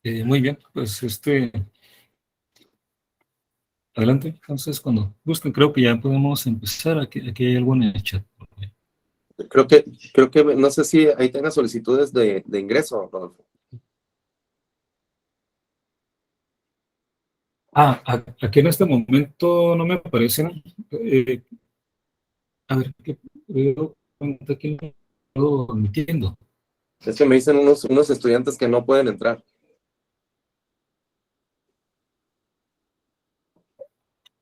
Muy bien, pues adelante. Entonces, cuando gusten, creo que ya podemos empezar. Aquí hay algo en el chat. Creo que, no sé si ahí tenga solicitudes de ingreso, Rodolfo. Aquí en este momento no me aparecen. A ver, ¿qué veo? Aquí no lo admitiendo. Es que me dicen unos estudiantes que no pueden entrar.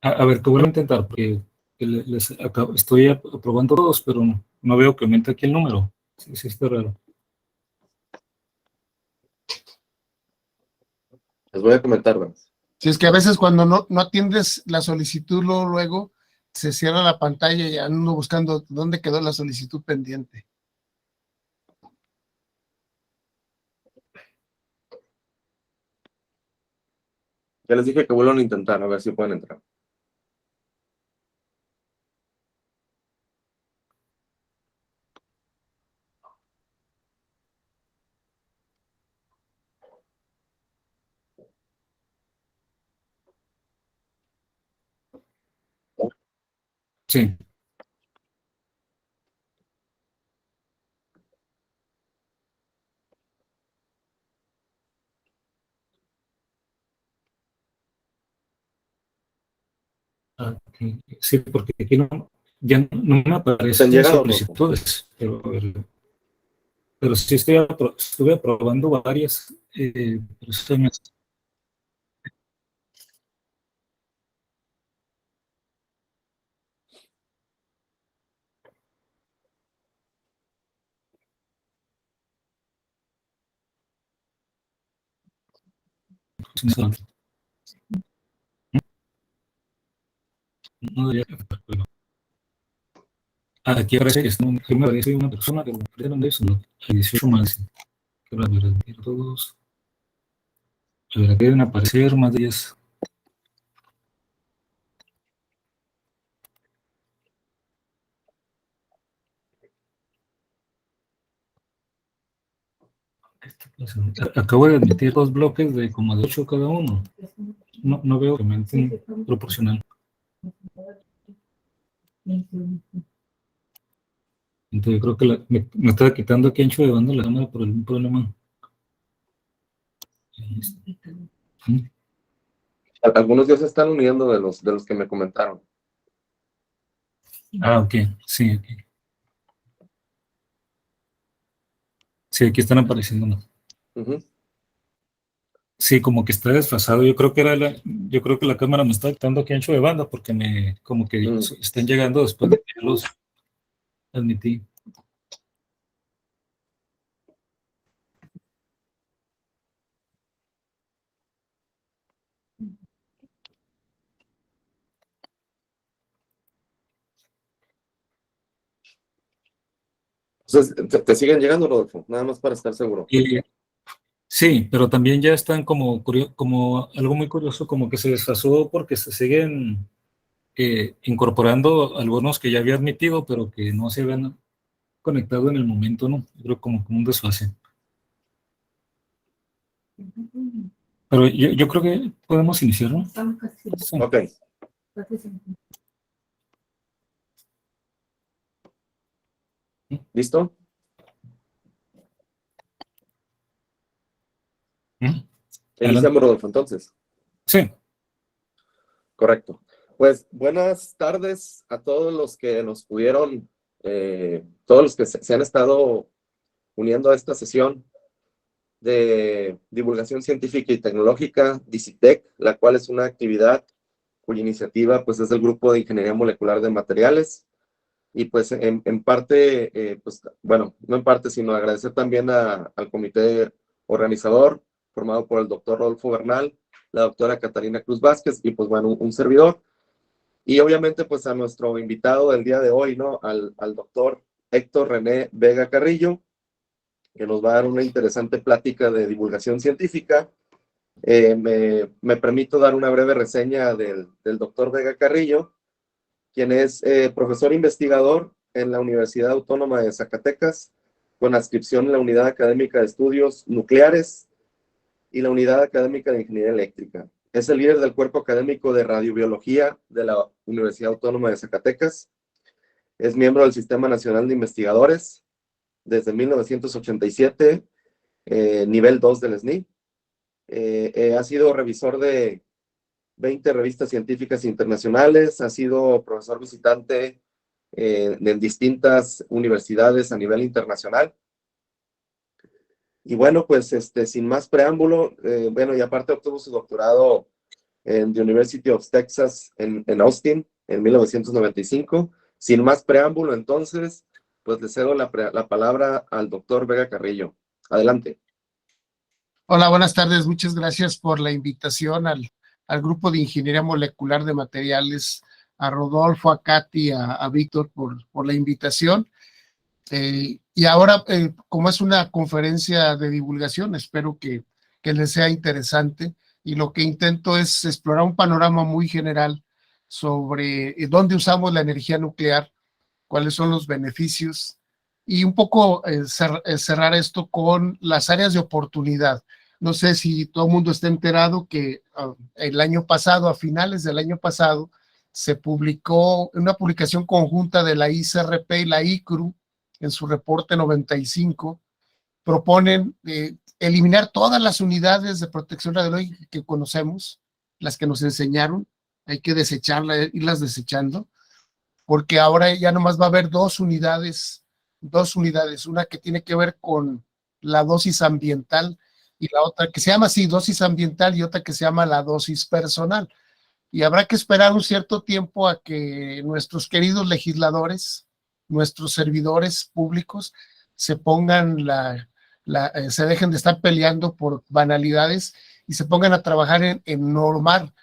A ver, te voy a intentar, porque estoy aprobando todos, pero no veo que aumente aquí el número. Sí, sí, está raro. Les voy a comentar, ¿verdad? Sí, es que a veces cuando no atiendes la solicitud, luego se cierra la pantalla y ando buscando dónde quedó la solicitud pendiente. Ya les dije que vuelvan a intentar, a ver si pueden entrar. Sí. Okay. Sí, porque aquí ya no me ¿Te han aparecen llegado, Rodolfo? solicitudes, pero sí estuve aprobando varias. Pero no debería. Bueno, aquí parece que me parece una persona que me ofrecieron de eso, ¿no? A 18 más. Pero a ver, todos. A ver, aquí deben aparecer más de 10. Acabo de admitir 2 bloques de como de 8 cada uno. No veo que aumenten proporcional. Entonces yo creo que me estaba quitando aquí ancho de banda la cámara por algún problema. Algunos ya se están uniendo de los que me comentaron. Ok, sí, aquí. Sí, aquí están apareciendo más. Sí, como que está desfasado. Yo creo que la cámara me está quitando aquí ancho de banda porque como que están llegando después de que ya los admití. Entonces, ¿te siguen llegando, Rodolfo? Nada más para estar seguro. Sí, pero también ya están como algo muy curioso, como que se desfasó porque se siguen incorporando algunos que ya había admitido, pero que no se habían conectado en el momento, ¿no? Yo creo como un desfase. Pero yo creo que podemos iniciar, ¿no? Sí. Ok. ¿Listo? Iniciamos, Rodolfo, entonces. Sí. Correcto. Pues buenas tardes a todos los que nos pudieron, todos los que se han estado uniendo a esta sesión de divulgación científica y tecnológica, DICITEC, la cual es una actividad cuya iniciativa pues es del Grupo de Ingeniería Molecular de Materiales. Y pues en parte, pues bueno, no en parte, sino agradecer también al comité organizador, formado por el doctor Rodolfo Bernal, la doctora Catalina Cruz Vázquez y pues bueno, un servidor. Y obviamente pues a nuestro invitado del día de hoy, ¿no? Al doctor Héctor René Vega Carrillo, que nos va a dar una interesante plática de divulgación científica. Me permito dar una breve reseña del doctor Vega Carrillo, quien es profesor investigador en la Universidad Autónoma de Zacatecas, con adscripción en la Unidad Académica de Estudios Nucleares, y la Unidad Académica de Ingeniería Eléctrica. Es el líder del cuerpo académico de radiobiología de la Universidad Autónoma de Zacatecas. Es miembro del Sistema Nacional de Investigadores desde 1987, nivel 2 del SNI. Ha sido revisor de 20 revistas científicas internacionales, ha sido profesor visitante en distintas universidades a nivel internacional. Y bueno, pues sin más preámbulo, y aparte obtuvo su doctorado en the University of Texas en Austin en 1995. Sin más preámbulo, entonces, pues le cedo la palabra al doctor Vega Carrillo. Adelante. Hola, buenas tardes. Muchas gracias por la invitación al grupo de Ingeniería Molecular de Materiales, a Rodolfo, a Katy, a Víctor por la invitación. Y ahora, como es una conferencia de divulgación, espero que les sea interesante, y lo que intento es explorar un panorama muy general sobre dónde usamos la energía nuclear, cuáles son los beneficios, y un poco cerrar esto con las áreas de oportunidad. No sé si todo el mundo está enterado que el año pasado, a finales del año pasado, se publicó una publicación conjunta de la ICRP y la ICRU en su reporte 95, proponen eliminar todas las unidades de protección radiológica que conocemos, las que nos enseñaron, hay que desecharlas, irlas desechando, porque ahora ya nomás va a haber dos unidades, una que tiene que ver con la dosis ambiental y la otra que se llama así, dosis ambiental, y otra que se llama la dosis personal. Y habrá que esperar un cierto tiempo a que nuestros queridos legisladores, nuestros servidores públicos, se pongan se dejen de estar peleando por banalidades y se pongan a trabajar en normar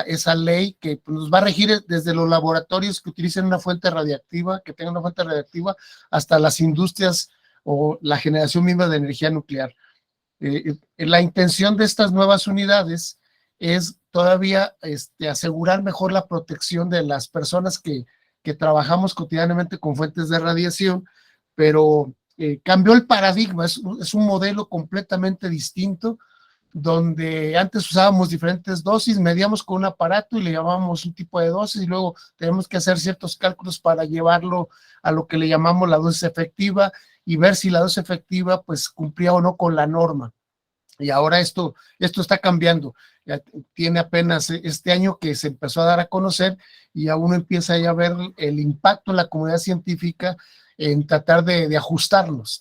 esa ley que nos va a regir desde los laboratorios que utilicen una fuente radiactiva, que tengan una fuente radiactiva, hasta las industrias o la generación misma de energía nuclear. La intención de estas nuevas unidades es todavía asegurar mejor la protección de las personas que trabajamos cotidianamente con fuentes de radiación, pero cambió el paradigma, es un modelo completamente distinto, donde antes usábamos diferentes dosis, medíamos con un aparato y le llamábamos un tipo de dosis, y luego tenemos que hacer ciertos cálculos para llevarlo a lo que le llamamos la dosis efectiva y ver si la dosis efectiva pues cumplía o no con la norma. Y ahora esto está cambiando. Ya tiene apenas este año que se empezó a dar a conocer, y aún empieza ya a ver el impacto en la comunidad científica en tratar de ajustarnos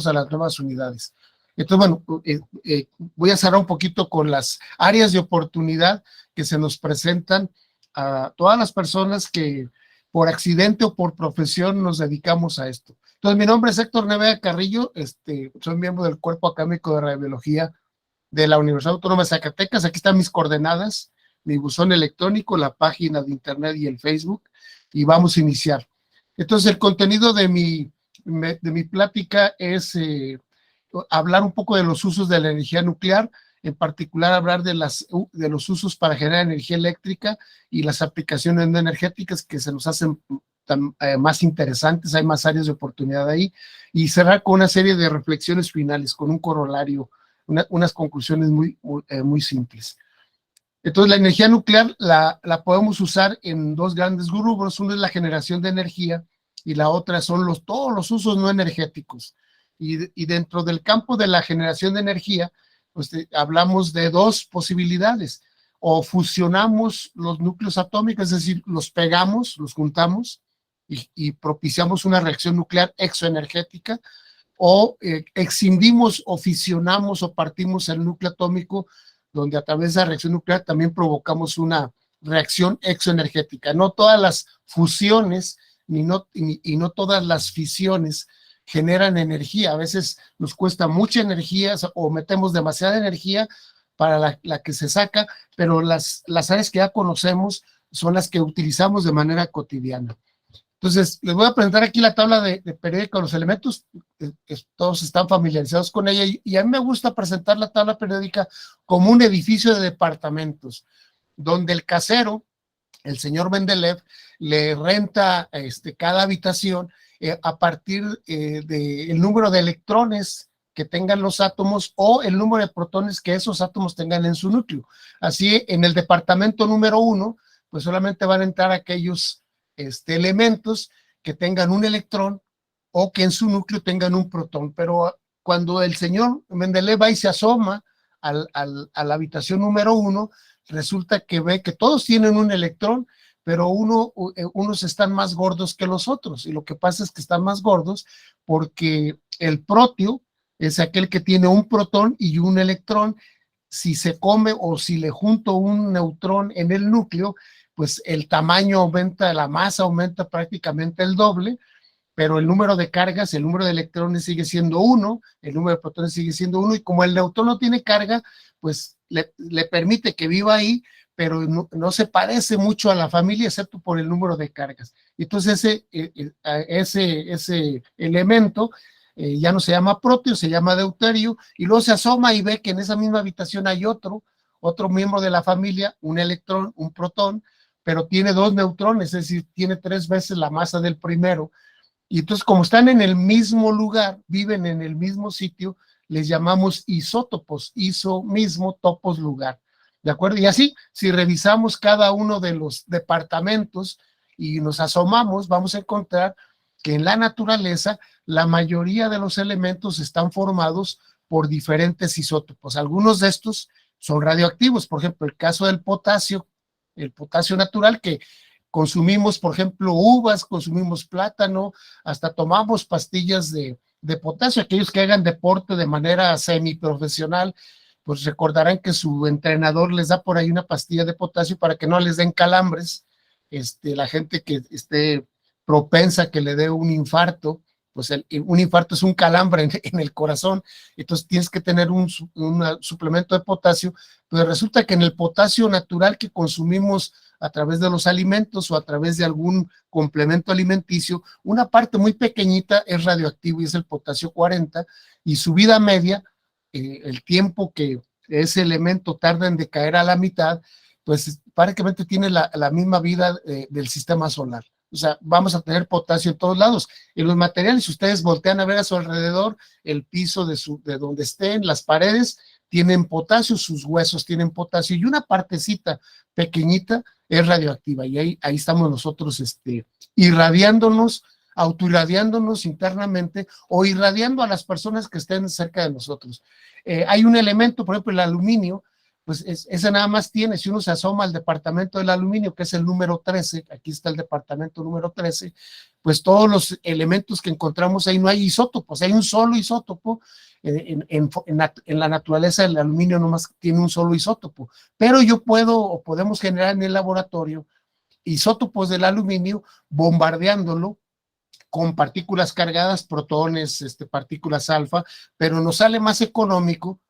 a las nuevas unidades. Entonces, bueno, voy a cerrar un poquito con las áreas de oportunidad que se nos presentan a todas las personas que por accidente o por profesión nos dedicamos a esto. Entonces, mi nombre es Héctor Nevea Carrillo, soy miembro del Cuerpo Académico de Radiobiología de la Universidad Autónoma de Zacatecas. Aquí están mis coordenadas, mi buzón electrónico, la página de internet y el Facebook, y vamos a iniciar. Entonces, el contenido de mi plática es hablar un poco de los usos de la energía nuclear, en particular hablar de los usos para generar energía eléctrica y las aplicaciones no energéticas que se nos hacen más interesantes, hay más áreas de oportunidad ahí, y cerrar con una serie de reflexiones finales, con un corolario, unas conclusiones muy simples. Entonces, la energía nuclear la podemos usar en dos grandes rubros. Uno es la generación de energía y la otra son todos los usos no energéticos. Y dentro del campo de la generación de energía, pues hablamos de dos posibilidades. O fusionamos los núcleos atómicos, es decir, los pegamos, los juntamos y propiciamos una reacción nuclear exoenergética, o escindimos o fisionamos o partimos el núcleo atómico, donde a través de la reacción nuclear también provocamos una reacción exoenergética. No todas las fusiones y no todas las fisiones generan energía. A veces nos cuesta mucha energía o metemos demasiada energía para la que se saca, pero las áreas que ya conocemos son las que utilizamos de manera cotidiana. Entonces, les voy a presentar aquí la tabla de periódica de los elementos, todos están familiarizados con ella, y a mí me gusta presentar la tabla periódica como un edificio de departamentos, donde el casero, el señor Mendeleev, le renta cada habitación a partir del número de electrones que tengan los átomos o el número de protones que esos átomos tengan en su núcleo. Así, en el departamento número 1, pues solamente van a entrar aquellos elementos que tengan un electrón o que en su núcleo tengan un protón. Pero cuando el señor Mendeleev va y se asoma a la habitación número 1, resulta que ve que todos tienen un electrón, pero unos están más gordos que los otros. Y lo que pasa es que están más gordos porque el protio es aquel que tiene un protón y un electrón. Si se come o si le junto un neutrón en el núcleo, pues el tamaño aumenta, la masa aumenta prácticamente el doble, pero el número de cargas, el número de electrones sigue siendo 1, el número de protones sigue siendo 1, y como el neutrón no tiene carga, pues le permite que viva ahí, pero no se parece mucho a la familia, excepto por el número de cargas. Entonces ese elemento ya no se llama proteo, se llama deuterio, y luego se asoma y ve que en esa misma habitación hay otro miembro de la familia, un electrón, un protón, pero tiene 2 neutrones, es decir, tiene 3 veces la masa del primero. Y entonces, como están en el mismo lugar, viven en el mismo sitio, les llamamos isótopos, iso mismo, topos lugar, ¿de acuerdo? Y así, si revisamos cada uno de los departamentos y nos asomamos, vamos a encontrar que en la naturaleza la mayoría de los elementos están formados por diferentes isótopos. Algunos de estos son radioactivos, por ejemplo, el caso del potasio, el potasio natural, que consumimos, por ejemplo, uvas, consumimos plátano, hasta tomamos pastillas de potasio. Aquellos que hagan deporte de manera semiprofesional, pues recordarán que su entrenador les da por ahí una pastilla de potasio para que no les den calambres. La gente que esté propensa a que le dé un infarto, pues un infarto es un calambre en el corazón, entonces tienes que tener un suplemento de potasio. Pero resulta que en el potasio natural que consumimos a través de los alimentos o a través de algún complemento alimenticio, una parte muy pequeñita es radioactivo y es el potasio 40, y su vida media, el tiempo que ese elemento tarda en decaer a la mitad, pues prácticamente tiene la misma vida del sistema solar. O sea, vamos a tener potasio en todos lados. En los materiales, si ustedes voltean a ver a su alrededor, el piso de donde estén, las paredes, tienen potasio, sus huesos tienen potasio, y una partecita pequeñita es radioactiva, y ahí estamos nosotros irradiándonos, autoirradiándonos internamente o irradiando a las personas que estén cerca de nosotros. Hay un elemento, por ejemplo, el aluminio, pues ese nada más tiene, si uno se asoma al departamento del aluminio, que es el número 13, aquí está el departamento número 13, pues todos los elementos que encontramos ahí no hay isótopos, hay un solo isótopo. En la naturaleza el aluminio nomás tiene un solo isótopo, pero podemos generar en el laboratorio isótopos del aluminio bombardeándolo con partículas cargadas, protones, partículas alfa, pero nos sale más económico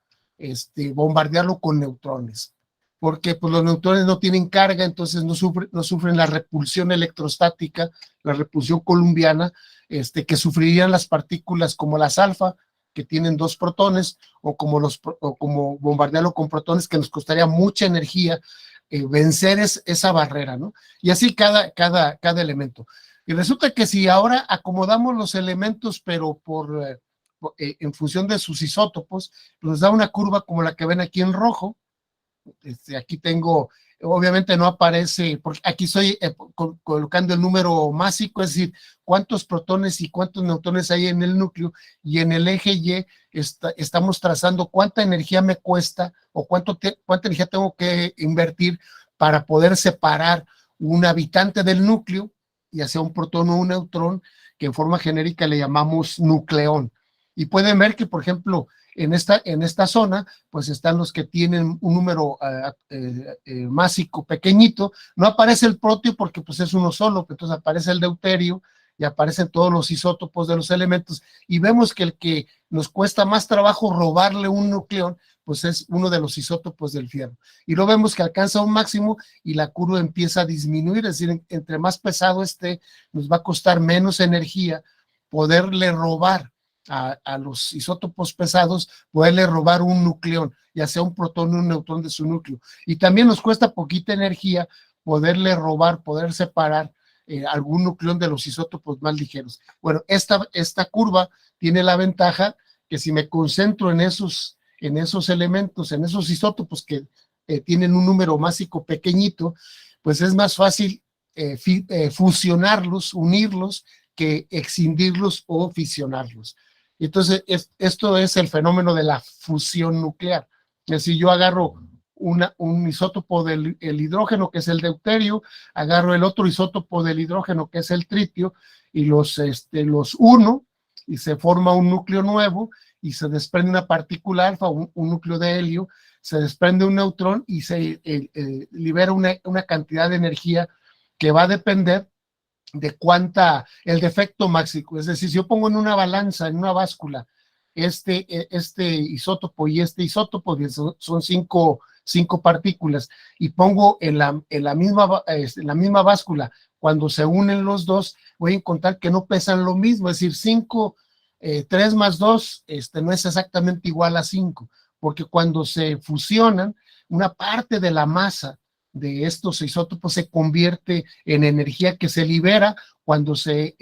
bombardearlo con neutrones, porque pues, los neutrones no tienen carga, entonces no sufren la repulsión electrostática, la repulsión columbiana, que sufrirían las partículas como las alfa, que tienen 2 protones, o como bombardearlo con protones, que nos costaría mucha energía vencer esa barrera, ¿no? Y así cada elemento. Y resulta que si ahora acomodamos los elementos, pero en función de sus isótopos, nos da una curva como la que ven aquí en rojo. Aquí tengo, obviamente no aparece, porque aquí estoy colocando el número másico, es decir, cuántos protones y cuántos neutrones hay en el núcleo, y en el eje Y estamos trazando cuánta energía me cuesta o cuánta energía tengo que invertir para poder separar un habitante del núcleo, ya sea un protón o un neutrón, que en forma genérica le llamamos nucleón. Y pueden ver que, por ejemplo, en esta zona, pues están los que tienen un número másico pequeñito. No aparece el proteo porque pues es uno solo, entonces aparece el deuterio y aparecen todos los isótopos de los elementos, y vemos que el que nos cuesta más trabajo robarle un nucleón, pues es uno de los isótopos del fierro. Y luego vemos que alcanza un máximo y la curva empieza a disminuir, es decir, entre más pesado nos va a costar menos energía poderle robar a los isótopos pesados, poderle robar un nucleón, ya sea un protón o un neutrón de su núcleo. Y también nos cuesta poquita energía poderle robar, poder separar algún nucleón de los isótopos más ligeros. Bueno, esta curva tiene la ventaja que si me concentro en esos elementos, en esos isótopos que tienen un número másico pequeñito, pues es más fácil fusionarlos, unirlos, que excindirlos o fisionarlos. Entonces, esto es el fenómeno de la fusión nuclear. Es decir, yo agarro un isótopo del hidrógeno, que es el deuterio, agarro el otro isótopo del hidrógeno, que es el tritio, y los uno, y se forma un núcleo nuevo, y se desprende una partícula alfa, un núcleo de helio, se desprende un neutrón y se libera una cantidad de energía que va a depender de el defecto máximo. Es decir, si yo pongo en una balanza, en una báscula, este isótopo y este isótopo, son cinco partículas, y pongo en la misma báscula, cuando se unen los dos, voy a encontrar que no pesan lo mismo. Es decir, 3 más 2 no es exactamente igual a 5, porque cuando se fusionan, una parte de la masa de estos isótopos se convierte en energía que se libera cuando se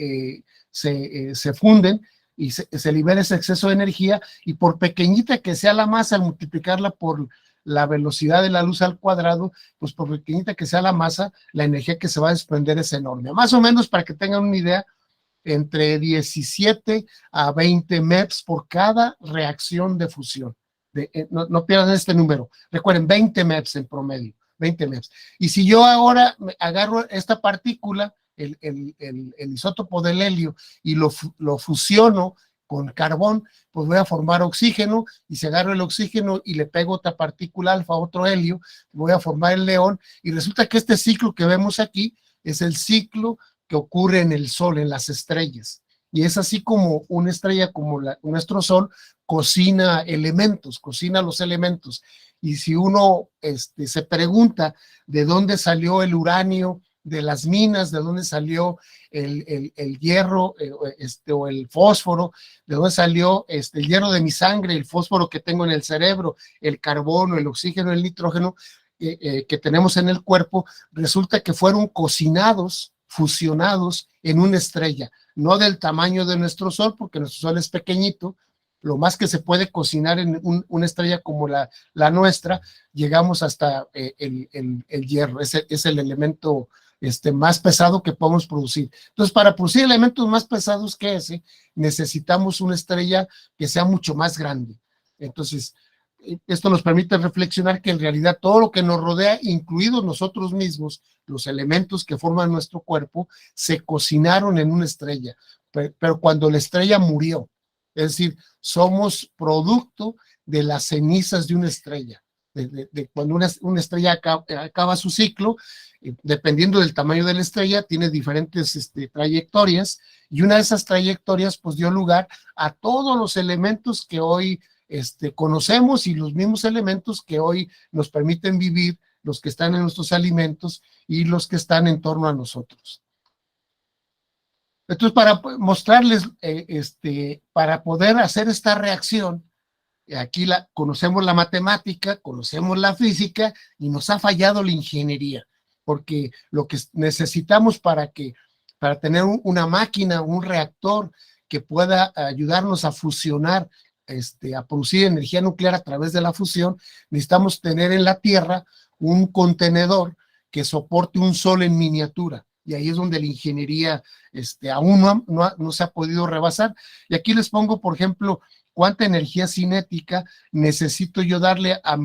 funden, y se libera ese exceso de energía, y por pequeñita que sea la masa, al multiplicarla por la velocidad de la luz al cuadrado, pues por pequeñita que sea la masa, la energía que se va a desprender es enorme. Más o menos, para que tengan una idea, entre 17 a 20 MEPS por cada reacción de fusión. No pierdan este número. Recuerden, 20 MEPS en promedio. 20 MEPS. Y si yo ahora agarro esta partícula, el isótopo del helio, y lo fusiono con carbón, pues voy a formar oxígeno, y si agarro el oxígeno y le pego otra partícula alfa, otro helio, voy a formar el neón, y resulta que este ciclo que vemos aquí es el ciclo que ocurre en el Sol, en las estrellas. Y es así como una estrella como nuestro Sol cocina los elementos. Y si uno se pregunta de dónde salió el uranio de las minas, de dónde salió el hierro o el fósforo, de dónde salió el hierro de mi sangre, el fósforo que tengo en el cerebro, el carbono, el oxígeno, el nitrógeno que tenemos en el cuerpo, resulta que fueron cocinados, fusionados en una estrella, no del tamaño de nuestro Sol, porque nuestro Sol es pequeñito. Lo más que se puede cocinar en una estrella como la nuestra, llegamos hasta el hierro. Ese es el elemento más pesado que podemos producir. Entonces, para producir elementos más pesados que ese, necesitamos una estrella que sea mucho más grande. Entonces, esto nos permite reflexionar que en realidad todo lo que nos rodea, incluidos nosotros mismos, los elementos que forman nuestro cuerpo, se cocinaron en una estrella, pero cuando la estrella murió. Es decir, somos producto de las cenizas de una estrella. Cuando una estrella acaba su ciclo, dependiendo del tamaño de la estrella, tiene diferentes trayectorias, y una de esas trayectorias pues dio lugar a todos los elementos que hoy conocemos, y los mismos elementos que hoy nos permiten vivir, los que están en nuestros alimentos y los que están en torno a nosotros. Entonces, para mostrarles, para poder hacer esta reacción, aquí conocemos la matemática, conocemos la física, y nos ha fallado la ingeniería, porque lo que necesitamos para tener una máquina, un reactor que pueda ayudarnos a fusionar, a producir energía nuclear a través de la fusión, necesitamos tener en la Tierra un contenedor que soporte un Sol en miniatura. Y ahí es donde la ingeniería aún no se ha podido rebasar. Y aquí les pongo, por ejemplo, cuánta energía cinética necesito yo darle a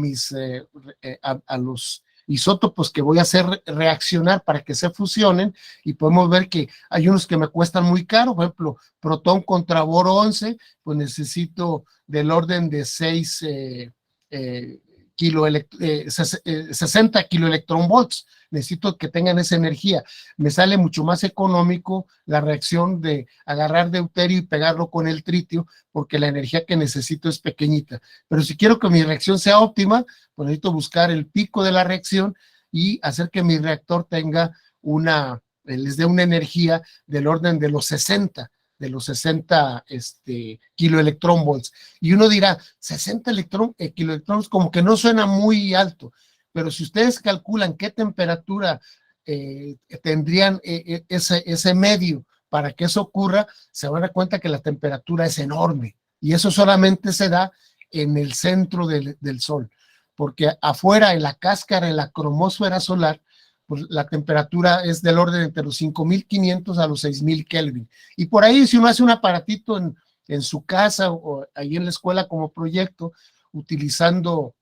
los isótopos que voy a hacer reaccionar para que se fusionen, y podemos ver que hay unos que me cuestan muy caro. Por ejemplo, protón contra boro 11, pues necesito del orden de 60 kiloelectronvolts. Necesito que tengan esa energía. Me sale mucho más económico la reacción de agarrar deuterio y pegarlo con el tritio, porque la energía que necesito es pequeñita. Pero si quiero que mi reacción sea óptima, pues necesito buscar el pico de la reacción y hacer que mi reactor tenga les dé una energía del orden de los 60 kiloelectronvolts. Y uno dirá, 60 kiloelectrones como que no suena muy alto, pero si ustedes calculan qué temperatura tendrían ese medio para que eso ocurra, se van a dar cuenta que la temperatura es enorme. Y eso solamente se da en el centro del Sol, porque afuera, en la cáscara, en la cromósfera solar, pues la temperatura es del orden entre los 5.500 a los 6.000 Kelvin. Y por ahí, si uno hace un aparatito en su casa o ahí en la escuela como proyecto, utilizando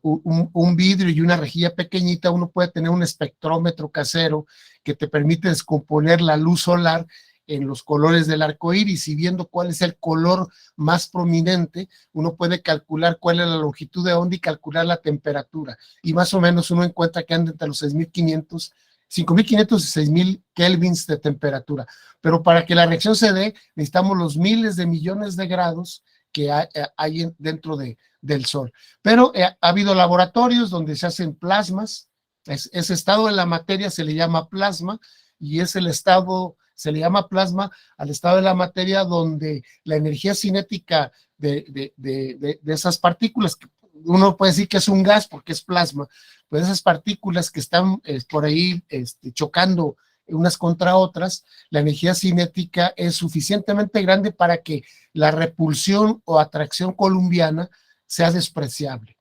un vidrio y una rejilla pequeñita, uno puede tener un espectrómetro casero que te permite descomponer la luz solar en los colores del arco iris, y viendo cuál es el color más prominente, uno puede calcular cuál es la longitud de onda y calcular la temperatura. Y más o menos uno encuentra que anda entre los 5.500 y 6.000 kelvins de temperatura. Pero para que la reacción se dé, necesitamos los miles de millones de grados que hay dentro del Sol. Pero ha habido laboratorios donde se hacen plasmas, ese estado de la materia se le llama plasma, y es el estado, se le llama plasma al estado de la materia donde la energía cinética de esas partículas, uno puede decir que es un gas porque es plasma, pues esas partículas que están por ahí chocando unas contra otras, la energía cinética es suficientemente grande para que la repulsión o atracción columbiana sea despreciable.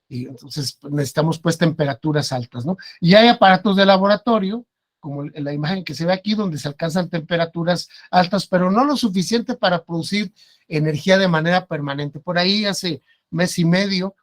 Y entonces necesitamos pues temperaturas altas, ¿no? Y hay aparatos de laboratorio, como en la imagen que se ve aquí, donde se alcanzan temperaturas altas, pero no lo suficiente para producir energía de manera permanente. Por ahí hace mes y medio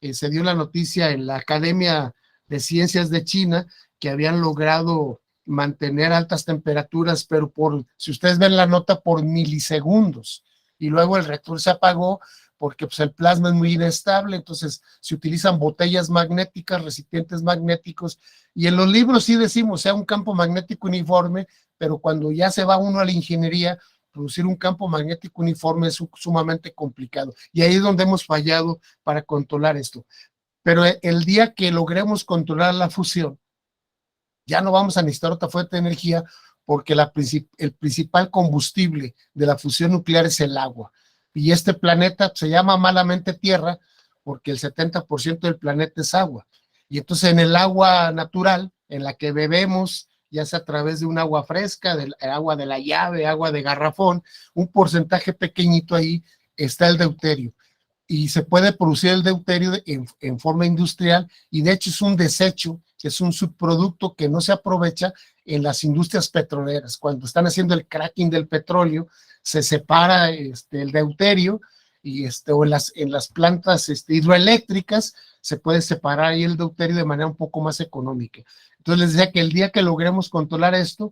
se dio la noticia en la Academia de Ciencias de China que habían logrado mantener altas temperaturas, pero si ustedes ven la nota, por milisegundos, y luego el reactor se apagó porque pues, el plasma es muy inestable, entonces se utilizan botellas magnéticas, recipientes magnéticos, y en los libros sí decimos, sea un campo magnético uniforme, pero cuando ya se va uno a la ingeniería, producir un campo magnético uniforme es sumamente complicado, y ahí es donde hemos fallado para controlar esto. Pero el día que logremos controlar la fusión, ya no vamos a necesitar otra fuente de energía, porque el principal combustible de la fusión nuclear es el agua. Y este planeta se llama malamente Tierra porque el 70% del planeta es agua. Y entonces en el agua natural, en la que bebemos, ya sea a través de un agua fresca, del agua de la llave, agua de garrafón, un porcentaje pequeñito ahí está el deuterio. Y se puede producir el deuterio en forma industrial, y de hecho es un desecho, es un subproducto que no se aprovecha en las industrias petroleras. Cuando están haciendo el cracking del petróleo, se separa el deuterio, y o en las plantas hidroeléctricas se puede separar ahí el deuterio de manera un poco más económica. Entonces les decía que el día que logremos controlar esto,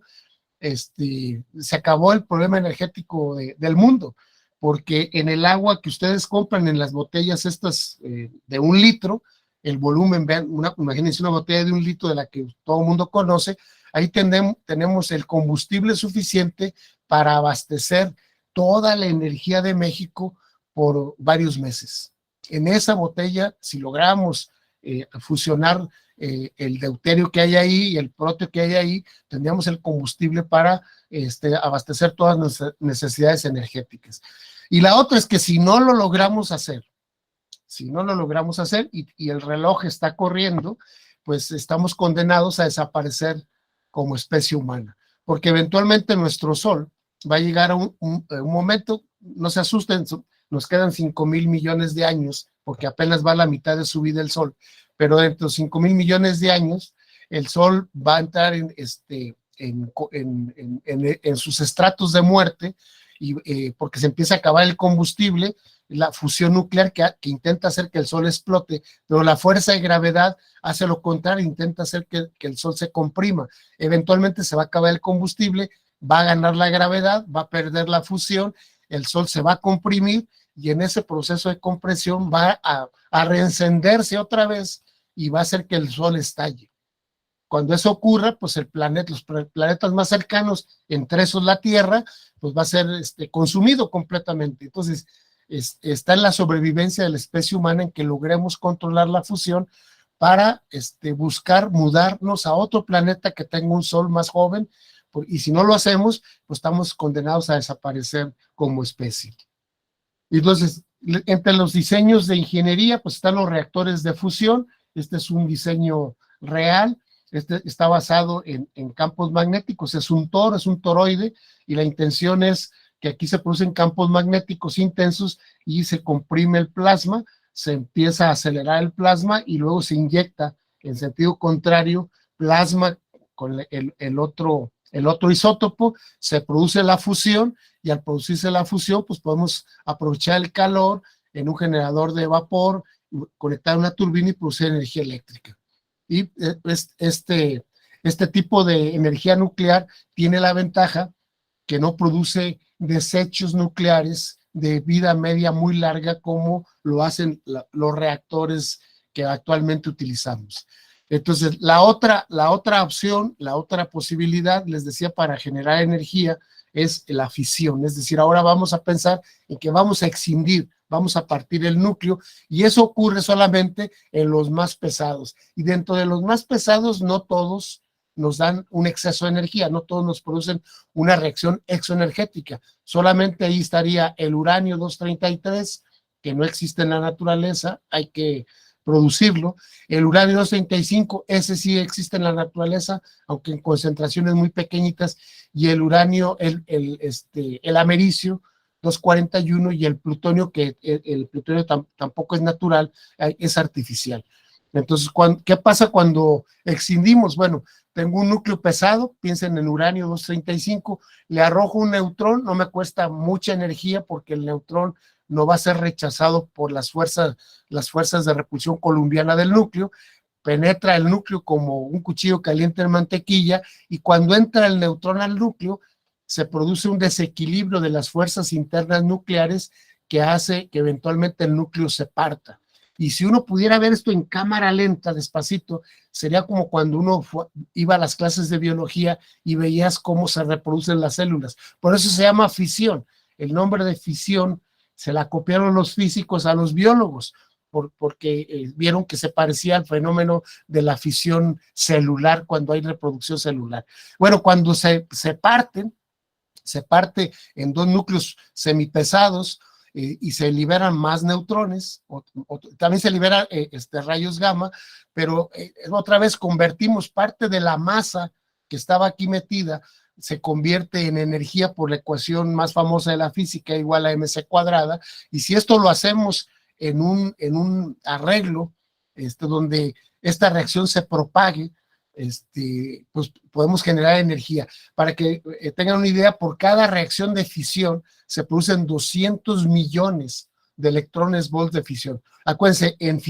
se acabó el problema energético del mundo, porque en el agua que ustedes compran en las botellas estas de 1 litro, el volumen, vean, imagínense una botella de 1 litro de la que todo el mundo conoce, ahí tenemos el combustible suficiente para abastecer toda la energía de México por varios meses. En esa botella, si logramos fusionar el deuterio que hay ahí y el proteo que hay ahí, tendríamos el combustible para abastecer todas nuestras necesidades energéticas. Y la otra es que si no lo logramos hacer, y el reloj está corriendo, pues estamos condenados a desaparecer como especie humana, porque eventualmente nuestro Sol va a llegar a un momento, no se asusten, nos quedan 5,000 millones de años, porque apenas va a la mitad de su vida el Sol, pero dentro de 5,000 millones de años, el Sol va a entrar en sus estratos de muerte, y porque se empieza a acabar el combustible, la fusión nuclear que intenta hacer que el Sol explote, pero la fuerza de gravedad hace lo contrario, intenta hacer que el Sol se comprima. Eventualmente se va a acabar el combustible, va a ganar la gravedad, va a perder la fusión, el Sol se va a comprimir, y en ese proceso de compresión va a reencenderse otra vez y va a hacer que el Sol estalle. Cuando eso ocurra, pues los planetas más cercanos, entre esos la Tierra, pues va a ser consumido completamente. Entonces, está en la sobrevivencia de la especie humana en que logremos controlar la fusión para buscar mudarnos a otro planeta que tenga un Sol más joven, y si no lo hacemos, pues estamos condenados a desaparecer como especie. Entonces, entre los diseños de ingeniería, pues están los reactores de fusión. Este es un diseño real. Está basado en campos magnéticos, es un toroide, y la intención es que aquí se producen campos magnéticos intensos y se comprime el plasma, se empieza a acelerar el plasma y luego se inyecta en sentido contrario plasma con el otro isótopo, se produce la fusión y al producirse la fusión, pues podemos aprovechar el calor en un generador de vapor, conectar una turbina y producir energía eléctrica. Y este tipo de energía nuclear tiene la ventaja que no produce desechos nucleares de vida media muy larga como lo hacen los reactores que actualmente utilizamos. Entonces, la otra opción, la otra posibilidad, les decía, para generar energía es la fisión. Es decir, ahora vamos a pensar en que vamos a escindir, vamos a partir el núcleo, y eso ocurre solamente en los más pesados. Y dentro de los más pesados, no todos nos dan un exceso de energía, no todos nos producen una reacción exoenergética. Solamente ahí estaría el uranio 233, que no existe en la naturaleza, hay que producirlo. El uranio 235, ese sí existe en la naturaleza, aunque en concentraciones muy pequeñitas, y el uranio, el americio 241 y el plutonio, que el plutonio tampoco es natural, es artificial. Entonces, ¿qué pasa cuando escindimos? Bueno, tengo un núcleo pesado, piensen en uranio 235, le arrojo un neutrón, no me cuesta mucha energía porque el neutrón no va a ser rechazado por las fuerzas de repulsión columbiana del núcleo, penetra el núcleo como un cuchillo caliente en mantequilla, y cuando entra el neutrón al núcleo, se produce un desequilibrio de las fuerzas internas nucleares que hace que eventualmente el núcleo se parta. Y si uno pudiera ver esto en cámara lenta, despacito, sería como cuando uno iba a las clases de biología y veías cómo se reproducen las células. Por eso se llama fisión. El nombre de fisión se la copiaron los físicos a los biólogos, porque vieron que se parecía al fenómeno de la fisión celular cuando hay reproducción celular. Bueno, cuando se parte en dos núcleos semipesados, y se liberan más neutrones, también se liberan rayos gamma, pero otra vez convertimos parte de la masa que estaba aquí metida, se convierte en energía por la ecuación más famosa de la física, igual a mc cuadrada, y si esto lo hacemos en un arreglo donde esta reacción se propague, pues podemos generar energía. Para que tengan una idea, por cada reacción de fisión se producen 200 millones de electrones volts de fisión. Acuérdense, en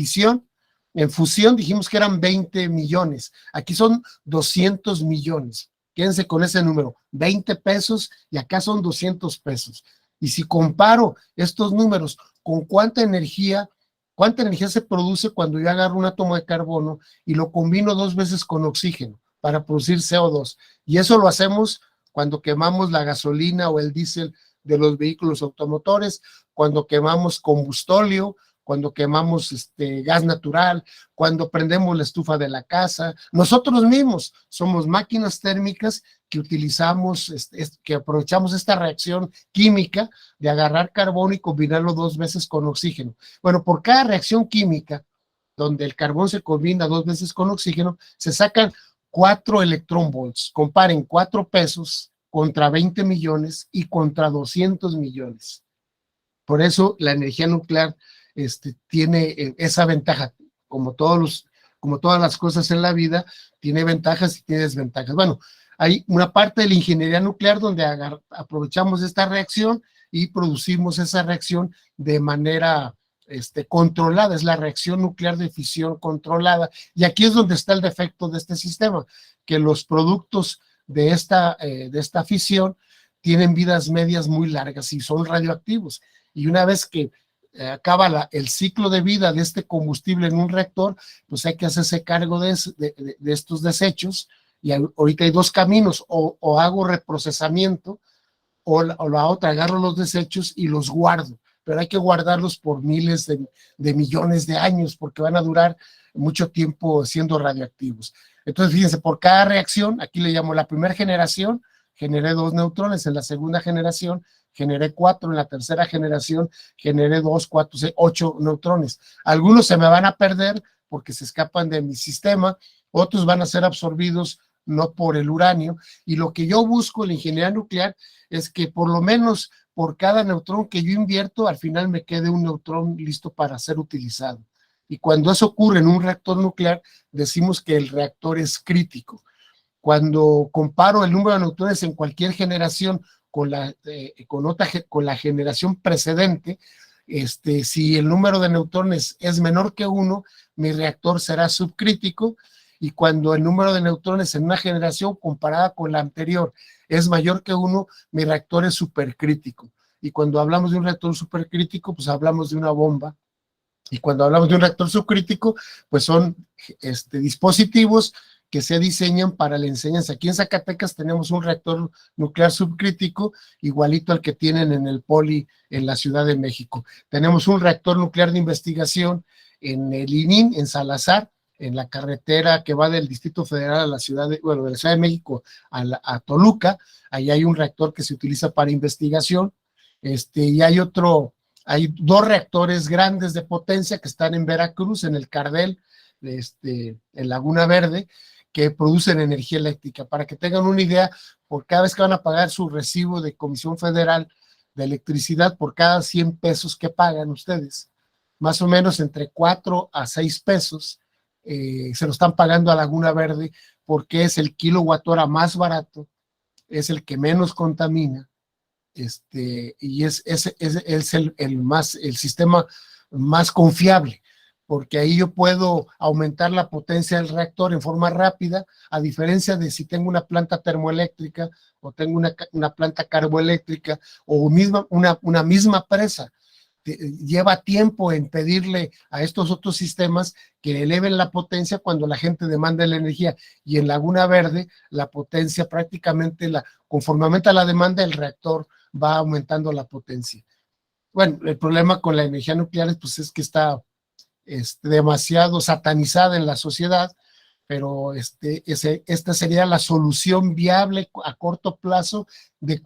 fusión dijimos que eran 20 millones, aquí son 200 millones. Quédense con ese número, 20 pesos y acá son 200 pesos. Y si comparo estos números con cuánta energía se produce cuando yo agarro un átomo de carbono y lo combino 2 veces con oxígeno para producir CO2. Y eso lo hacemos cuando quemamos la gasolina o el diésel de los vehículos automotores, cuando quemamos combustóleo, cuando quemamos gas natural, cuando prendemos la estufa de la casa. Nosotros mismos somos máquinas térmicas que utilizamos, que aprovechamos esta reacción química de agarrar carbono y combinarlo 2 veces con oxígeno. Bueno, por cada reacción química donde el carbón se combina 2 veces con oxígeno, se sacan 4 electronvolts. Comparen 4 pesos contra 20 millones y contra 200 millones. Por eso la energía nuclear tiene esa ventaja, como todas las cosas en la vida, tiene ventajas y tiene desventajas. Bueno, hay una parte de la ingeniería nuclear donde aprovechamos esta reacción y producimos esa reacción de manera controlada, es la reacción nuclear de fisión controlada, y aquí es donde está el defecto de este sistema, que los productos de esta fisión tienen vidas medias muy largas y son radioactivos, y una vez que acaba el ciclo de vida de este combustible en un reactor, pues hay que hacerse cargo de estos desechos, y ahorita hay 2 caminos, o hago reprocesamiento, o la otra, agarro los desechos y los guardo, pero hay que guardarlos por miles de millones de años, porque van a durar mucho tiempo siendo radioactivos. Entonces, fíjense, por cada reacción, aquí le llamo la primera generación, generé 2 neutrones, en la segunda generación generé 4, en la tercera generación generé 2, 4, 6, 8 neutrones. Algunos se me van a perder porque se escapan de mi sistema, otros van a ser absorbidos no por el uranio, y lo que yo busco en la ingeniería nuclear es que por lo menos por cada neutrón que yo invierto, al final me quede un neutrón listo para ser utilizado. Y cuando eso ocurre en un reactor nuclear, decimos que el reactor es crítico. Cuando comparo el número de neutrones en cualquier generación con la generación precedente, si el número de neutrones es menor que 1, mi reactor será subcrítico, y cuando el número de neutrones en una generación comparada con la anterior es mayor que 1, mi reactor es supercrítico. Y cuando hablamos de un reactor supercrítico, pues hablamos de una bomba. Y cuando hablamos de un reactor subcrítico, pues son dispositivos que se diseñan para la enseñanza. Aquí en Zacatecas tenemos un reactor nuclear subcrítico, igualito al que tienen en el Poli en la Ciudad de México. Tenemos un reactor nuclear de investigación en el ININ, en Salazar, en la carretera que va del Distrito Federal a la Ciudad de la Ciudad de México a Toluca. Ahí hay un reactor que se utiliza para investigación, y hay 2 reactores grandes de potencia que están en Veracruz, en el Cardel, en Laguna Verde, que producen energía eléctrica. Para que tengan una idea, por cada vez que van a pagar su recibo de Comisión Federal de Electricidad, por cada 100 pesos que pagan ustedes, más o menos entre 4 a 6 pesos, se lo están pagando a Laguna Verde, porque es el kilowatt hora más barato, es el que menos contamina, y es el sistema más confiable, porque ahí yo puedo aumentar la potencia del reactor en forma rápida, a diferencia de si tengo una planta termoeléctrica o tengo una planta carboeléctrica o una misma presa. Lleva tiempo en pedirle a estos otros sistemas que eleven la potencia cuando la gente demanda la energía, y en Laguna Verde la potencia prácticamente, conforme aumenta la demanda, el reactor va aumentando la potencia. Bueno, el problema con la energía nuclear pues es que está demasiado satanizada en la sociedad, pero esta sería la solución viable a corto plazo de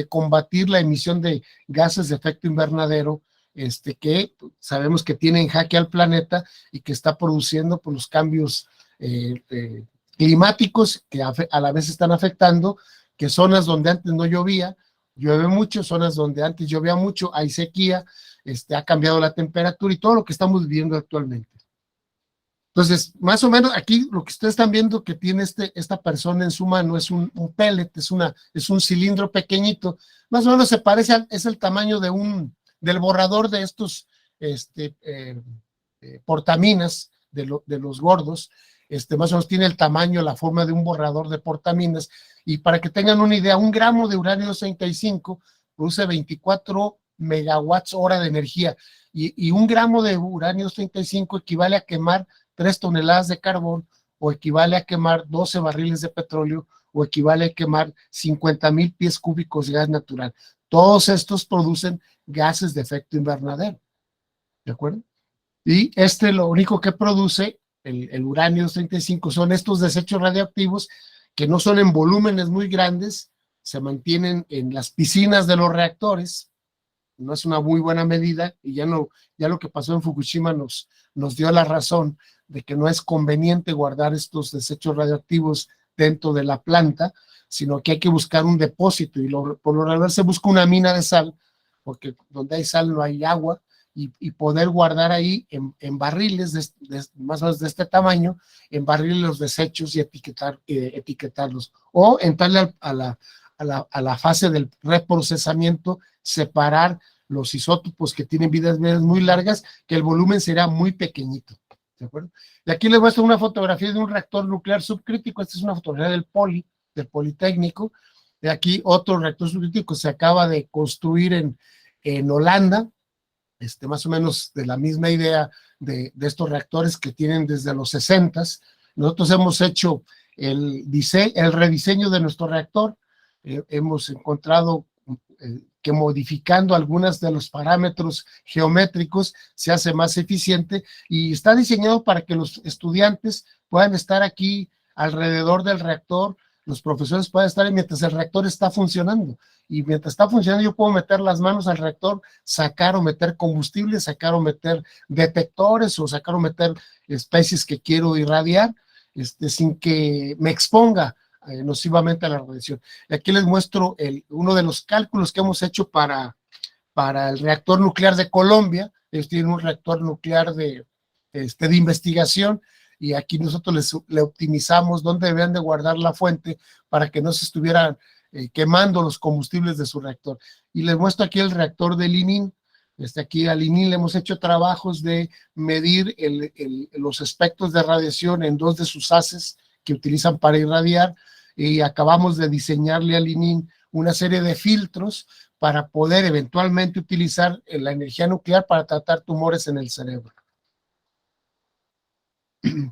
combatir la emisión de gases de efecto invernadero, que sabemos que tiene en jaque al planeta y que está produciendo por los cambios climáticos que a la vez están afectando, que zonas donde antes no llovía, llueve mucho, zonas donde antes llovía mucho, hay sequía, ha cambiado la temperatura y todo lo que estamos viviendo actualmente. Entonces, más o menos aquí lo que ustedes están viendo que tiene esta persona en su mano es un pellet, es un cilindro pequeñito, más o menos se parece, es el tamaño del borrador de estos portaminas de los gordos, más o menos tiene el tamaño, la forma de un borrador de portaminas, y para que tengan una idea, 1 gramo de uranio 235 produce 24 megawatts hora de energía, y 1 gramo de uranio 235 equivale a quemar 3 toneladas de carbón, o equivale a quemar 12 barriles de petróleo, o equivale a quemar 50,000 pies cúbicos de gas natural. Todos estos producen gases de efecto invernadero, ¿de acuerdo? Y lo único que produce el uranio 235 son estos desechos radioactivos que no son en volúmenes muy grandes, se mantienen en las piscinas de los reactores. No es una muy buena medida, y ya lo que pasó en Fukushima nos dio la razón de que no es conveniente guardar estos desechos radioactivos dentro de la planta, sino que hay que buscar un depósito, y por lo regular se busca una mina de sal, porque donde hay sal no hay agua, y poder guardar ahí en barriles más o menos de este tamaño, en barriles los desechos, y etiquetarlos, o entrarle a la fase del reprocesamiento, separar los isótopos que tienen vidas medias muy largas, que el volumen será muy pequeñito, ¿de acuerdo? Y aquí les muestro una fotografía de un reactor nuclear subcrítico. Esta es una fotografía del Politécnico. De aquí otro reactor subcrítico se acaba de construir en Holanda, más o menos de la misma idea de estos reactores que tienen desde los 60s. Nosotros hemos hecho el rediseño de nuestro reactor. Hemos encontrado que modificando algunos de los parámetros geométricos se hace más eficiente, y está diseñado para que los estudiantes puedan estar aquí alrededor del reactor, los profesores pueden estar mientras el reactor está funcionando, y mientras está funcionando yo puedo meter las manos al reactor, sacar o meter combustible, sacar o meter detectores, o sacar o meter especies que quiero irradiar, sin que me exponga nocivamente a la radiación. Y aquí les muestro uno de los cálculos que hemos hecho para el reactor nuclear de Colombia. Ellos tienen un reactor nuclear de investigación, y aquí nosotros le optimizamos dónde debían de guardar la fuente para que no se estuvieran quemando los combustibles de su reactor. Y les muestro aquí el reactor de Linin. Aquí a Linin le hemos hecho trabajos de medir los espectros de radiación en 2 de sus haces que utilizan para irradiar, y acabamos de diseñarle a Linin una serie de filtros para poder eventualmente utilizar la energía nuclear para tratar tumores en el cerebro.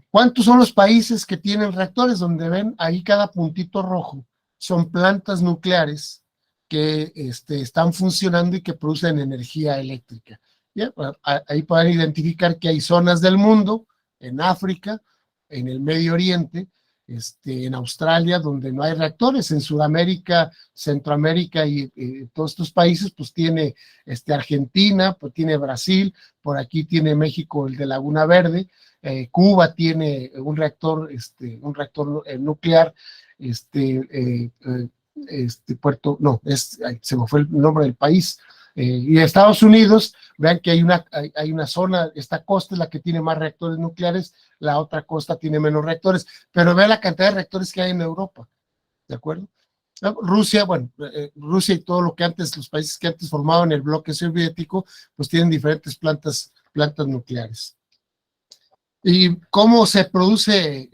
¿Cuántos son los países que tienen reactores? Donde ven ahí cada puntito rojo son plantas nucleares que están funcionando y que producen energía eléctrica. ¿Ya? Ahí pueden identificar que hay zonas del mundo, en África, en el Medio Oriente, en Australia, donde no hay reactores. En Sudamérica, Centroamérica y todos estos países, pues tiene Argentina, pues tiene Brasil, por aquí tiene México el de Laguna Verde, Cuba tiene un reactor nuclear, se me fue el nombre del país, y Estados Unidos, vean que hay una zona, esta costa es la que tiene más reactores nucleares, la otra costa tiene menos reactores, pero vean la cantidad de reactores que hay en Europa, ¿de acuerdo? Rusia, Rusia y todo lo que antes, los países que antes formaban el bloque soviético, pues tienen diferentes plantas nucleares. ¿Y cómo se produce,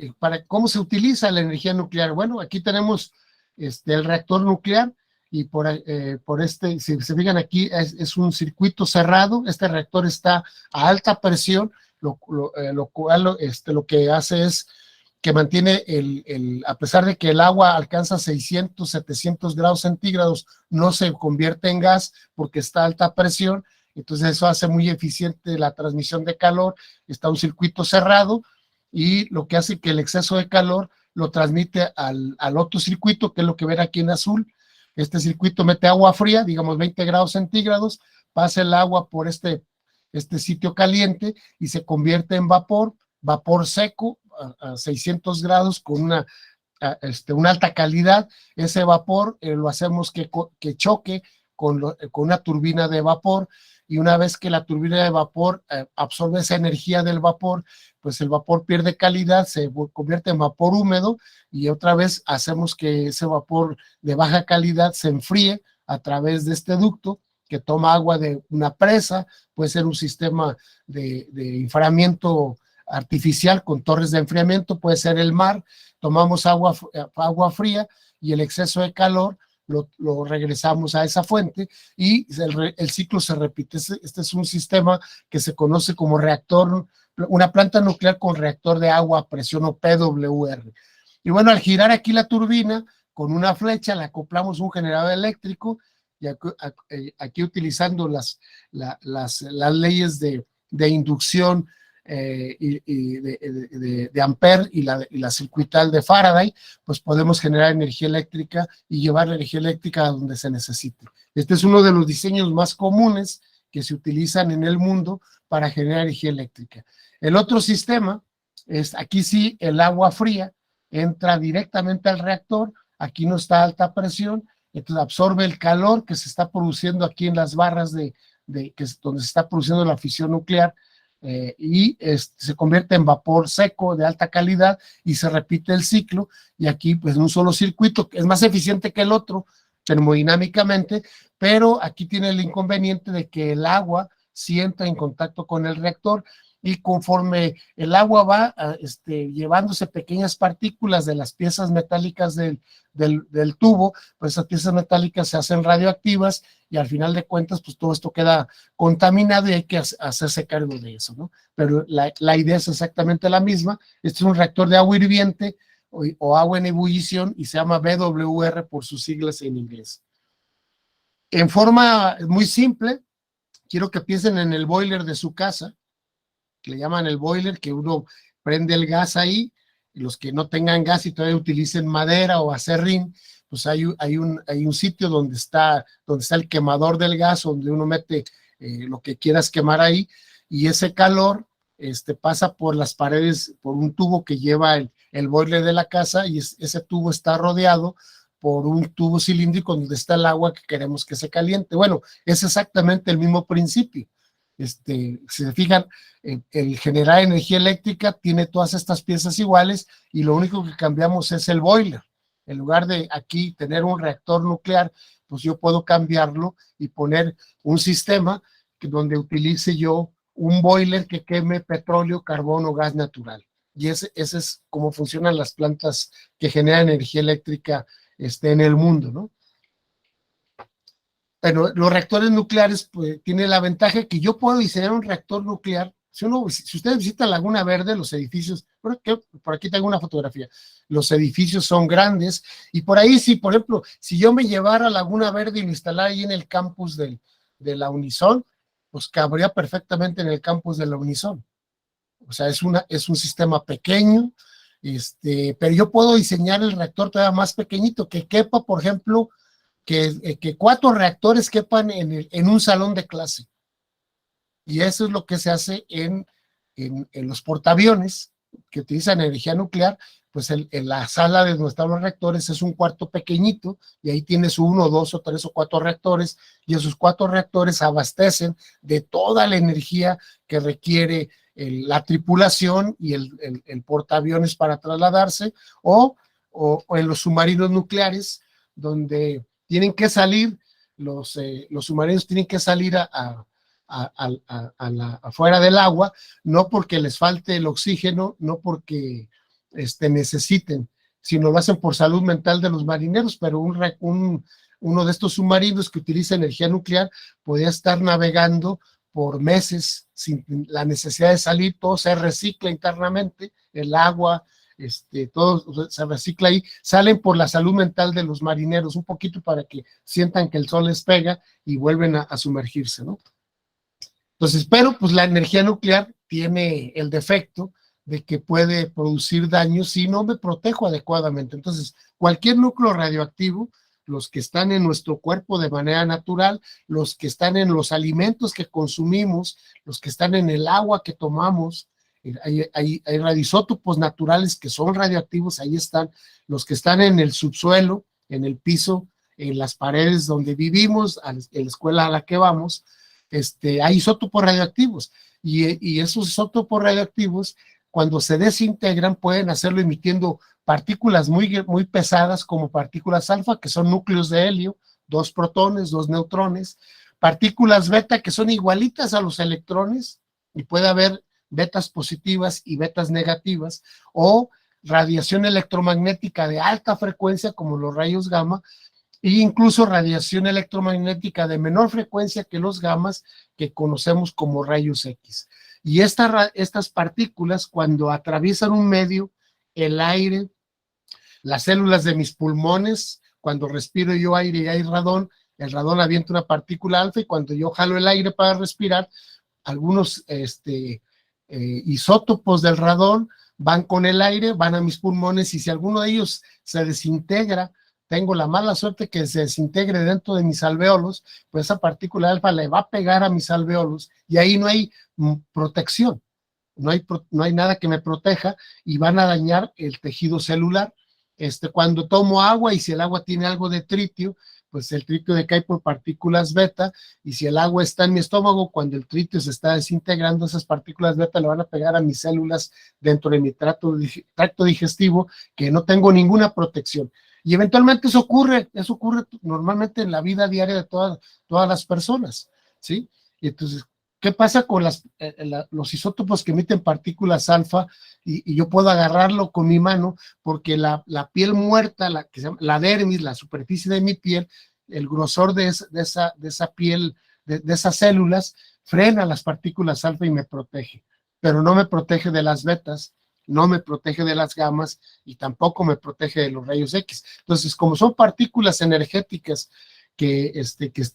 cómo se utiliza la energía nuclear? Bueno, aquí tenemos el reactor nuclear, y si se fijan aquí, es un circuito cerrado. Este reactor está a alta presión, lo cual lo que hace es que mantiene a pesar de que el agua alcanza 600, 700 grados centígrados, no se convierte en gas porque está a alta presión. Entonces eso hace muy eficiente la transmisión de calor. Está un circuito cerrado, y lo que hace que el exceso de calor lo transmite al otro circuito, que es lo que ven aquí en azul. Este circuito mete agua fría, digamos 20 grados centígrados, pasa el agua por este sitio caliente y se convierte en vapor seco a 600 grados con una alta calidad. Ese vapor lo hacemos que choque con una turbina de vapor, y una vez que la turbina de vapor absorbe esa energía del vapor, pues el vapor pierde calidad, se convierte en vapor húmedo, y otra vez hacemos que ese vapor de baja calidad se enfríe a través de este ducto que toma agua de una presa, puede ser un sistema de enfriamiento artificial con torres de enfriamiento, puede ser el mar. Tomamos agua fría y el exceso de calor lo regresamos a esa fuente, y el ciclo se repite. Este es un sistema que se conoce como reactor, una planta nuclear con reactor de agua a presión, o PWR. Y bueno, al girar aquí la turbina con una flecha, le acoplamos un generador eléctrico, y aquí utilizando las leyes de inducción y de Ampere y la circuital de Faraday, pues podemos generar energía eléctrica y llevar la energía eléctrica a donde se necesite. Este es uno de los diseños más comunes que se utilizan en el mundo para generar energía eléctrica. El otro sistema es, aquí sí, el agua fría entra directamente al reactor, aquí no está a alta presión, entonces absorbe el calor que se está produciendo aquí en las barras donde se está produciendo la fisión nuclear, y se convierte en vapor seco de alta calidad, y se repite el ciclo. Y aquí pues en un solo circuito, que es más eficiente que el otro termodinámicamente, pero aquí tiene el inconveniente de que el agua sí entra en contacto con el reactor, y conforme el agua va llevándose pequeñas partículas de las piezas metálicas del tubo, pues esas piezas metálicas se hacen radioactivas, y al final de cuentas pues todo esto queda contaminado, y hay que hacerse cargo de eso, ¿no? Pero la idea es exactamente la misma. Este es un reactor de agua hirviente o agua en ebullición, y se llama BWR por sus siglas en inglés. En forma muy simple, quiero que piensen en el boiler de su casa, que le llaman el boiler, que uno prende el gas ahí, y los que no tengan gas y todavía utilicen madera o acerrín, pues hay un sitio donde está el quemador del gas, donde uno mete lo que quieras quemar ahí, y ese calor pasa por las paredes, por un tubo que lleva el boiler de la casa, y ese tubo está rodeado por un tubo cilíndrico donde está el agua que queremos que se caliente. Bueno, es exactamente el mismo principio. Si se fijan, el generar energía eléctrica tiene todas estas piezas iguales y lo único que cambiamos es el boiler. En lugar de aquí tener un reactor nuclear, pues yo puedo cambiarlo y poner un sistema donde utilice yo un boiler que queme petróleo, carbón o gas natural. Y ese es cómo funcionan las plantas que generan energía eléctrica en el mundo, ¿no? Pero los reactores nucleares pues, tienen la ventaja que yo puedo diseñar un reactor nuclear. Si ustedes visitan Laguna Verde, los edificios, por aquí tengo una fotografía, los edificios son grandes, y por ahí, si por ejemplo, si yo me llevara a Laguna Verde y lo instalara ahí en el campus de la Unison, pues cabría perfectamente en el campus de la Unison. O sea, es un sistema pequeño, pero yo puedo diseñar el reactor todavía más pequeñito, que quepa, por ejemplo, que 4 reactores quepan en un salón de clase. Y eso es lo que se hace en los portaaviones que utilizan energía nuclear. Pues en la sala de donde están los reactores es un cuarto pequeñito, y ahí tienes 1, 2 o 3 o 4 reactores, y esos 4 reactores abastecen de toda la energía que requiere la tripulación y el portaaviones para trasladarse, o en los submarinos nucleares, donde tienen que salir, los submarinos tienen que salir afuera del agua, no porque les falte el oxígeno, no porque necesiten, sino lo hacen por salud mental de los marineros. Pero uno de estos submarinos que utiliza energía nuclear podía estar navegando por meses sin la necesidad de salir. Todo se recicla internamente, el agua, todo se recicla ahí, salen por la salud mental de los marineros, un poquito para que sientan que el sol les pega y vuelven a sumergirse, ¿no? Entonces, pero pues la energía nuclear tiene el defecto de que puede producir daños si no me protejo adecuadamente. Entonces, cualquier núcleo radioactivo, los que están en nuestro cuerpo de manera natural, los que están en los alimentos que consumimos, los que están en el agua que tomamos, hay radioisótopos naturales que son radioactivos, ahí están, los que están en el subsuelo, en el piso, en las paredes donde vivimos, en la escuela a la que vamos, hay isótopos radioactivos, y esos isótopos radioactivos, cuando se desintegran, pueden hacerlo emitiendo partículas muy, muy pesadas, como partículas alfa, que son núcleos de helio, 2 protones, 2 neutrones, partículas beta, que son igualitas a los electrones, y puede haber betas positivas y betas negativas, o radiación electromagnética de alta frecuencia, como los rayos gamma, e incluso radiación electromagnética de menor frecuencia que los gamas, que conocemos como rayos X. Y estas partículas, cuando atraviesan un medio, el aire, las células de mis pulmones, cuando respiro yo aire y hay radón, el radón avienta una partícula alfa, y cuando yo jalo el aire para respirar, algunos isótopos del radón van con el aire, van a mis pulmones, y si alguno de ellos se desintegra, tengo la mala suerte que se desintegre dentro de mis alvéolos, pues esa partícula alfa le va a pegar a mis alvéolos, y ahí no hay protección, no hay nada que me proteja, y van a dañar el tejido celular. Cuando tomo agua, y si el agua tiene algo de tritio, pues el tritio decae por partículas beta, y si el agua está en mi estómago, cuando el tritio se está desintegrando, esas partículas beta le van a pegar a mis células dentro de mi tracto digestivo, que no tengo ninguna protección. Y eventualmente eso ocurre normalmente en la vida diaria de todas las personas, ¿sí? Y entonces, ¿qué pasa con los isótopos que emiten partículas alfa? Y yo puedo agarrarlo con mi mano, porque la piel muerta, que se llama la dermis, la superficie de mi piel, el grosor de esa piel, de esas células, frena las partículas alfa y me protege, pero no me protege de las betas, no me protege de las gamas, y tampoco me protege de los rayos X. Entonces, como son partículas energéticas que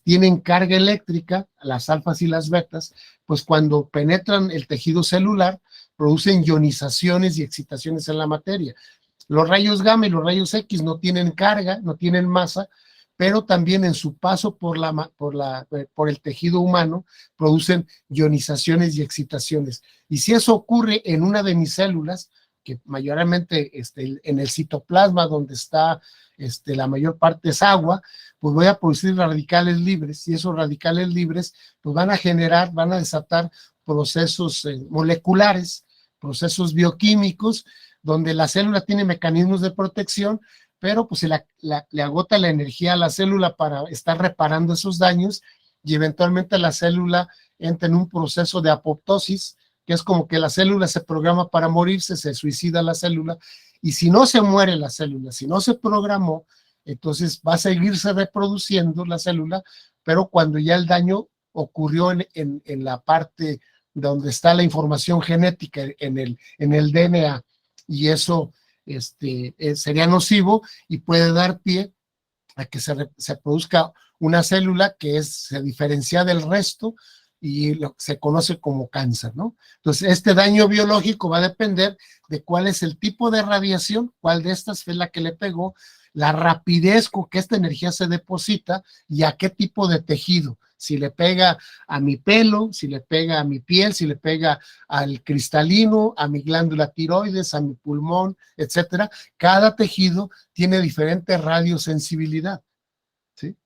tienen carga eléctrica, las alfas y las betas, pues cuando penetran el tejido celular, producen ionizaciones y excitaciones en la materia. Los rayos gamma y los rayos X no tienen carga, no tienen masa, pero también en su paso por el tejido humano producen ionizaciones y excitaciones. Y si eso ocurre en una de mis células, que mayormente en el citoplasma, donde está la mayor parte es agua, pues voy a producir radicales libres, y esos radicales libres pues van a desatar procesos moleculares, procesos bioquímicos, donde la célula tiene mecanismos de protección, pero pues le agota la energía a la célula para estar reparando esos daños, y eventualmente la célula entra en un proceso de apoptosis, que es como que la célula se programa para morirse, se suicida la célula, y si no se muere la célula, si no se programó, entonces va a seguirse reproduciendo la célula, pero cuando ya el daño ocurrió en la parte donde está la información genética, en el DNA, y eso sería nocivo y puede dar pie a que se produzca una célula que se diferencia del resto y se conoce como cáncer, ¿no? Entonces, este daño biológico va a depender de cuál es el tipo de radiación, cuál de estas fue la que le pegó, la rapidez con que esta energía se deposita y a qué tipo de tejido. Si le pega a mi pelo, si le pega a mi piel, si le pega al cristalino, a mi glándula tiroides, a mi pulmón, etcétera. Cada tejido tiene diferente radiosensibilidad, ¿sí?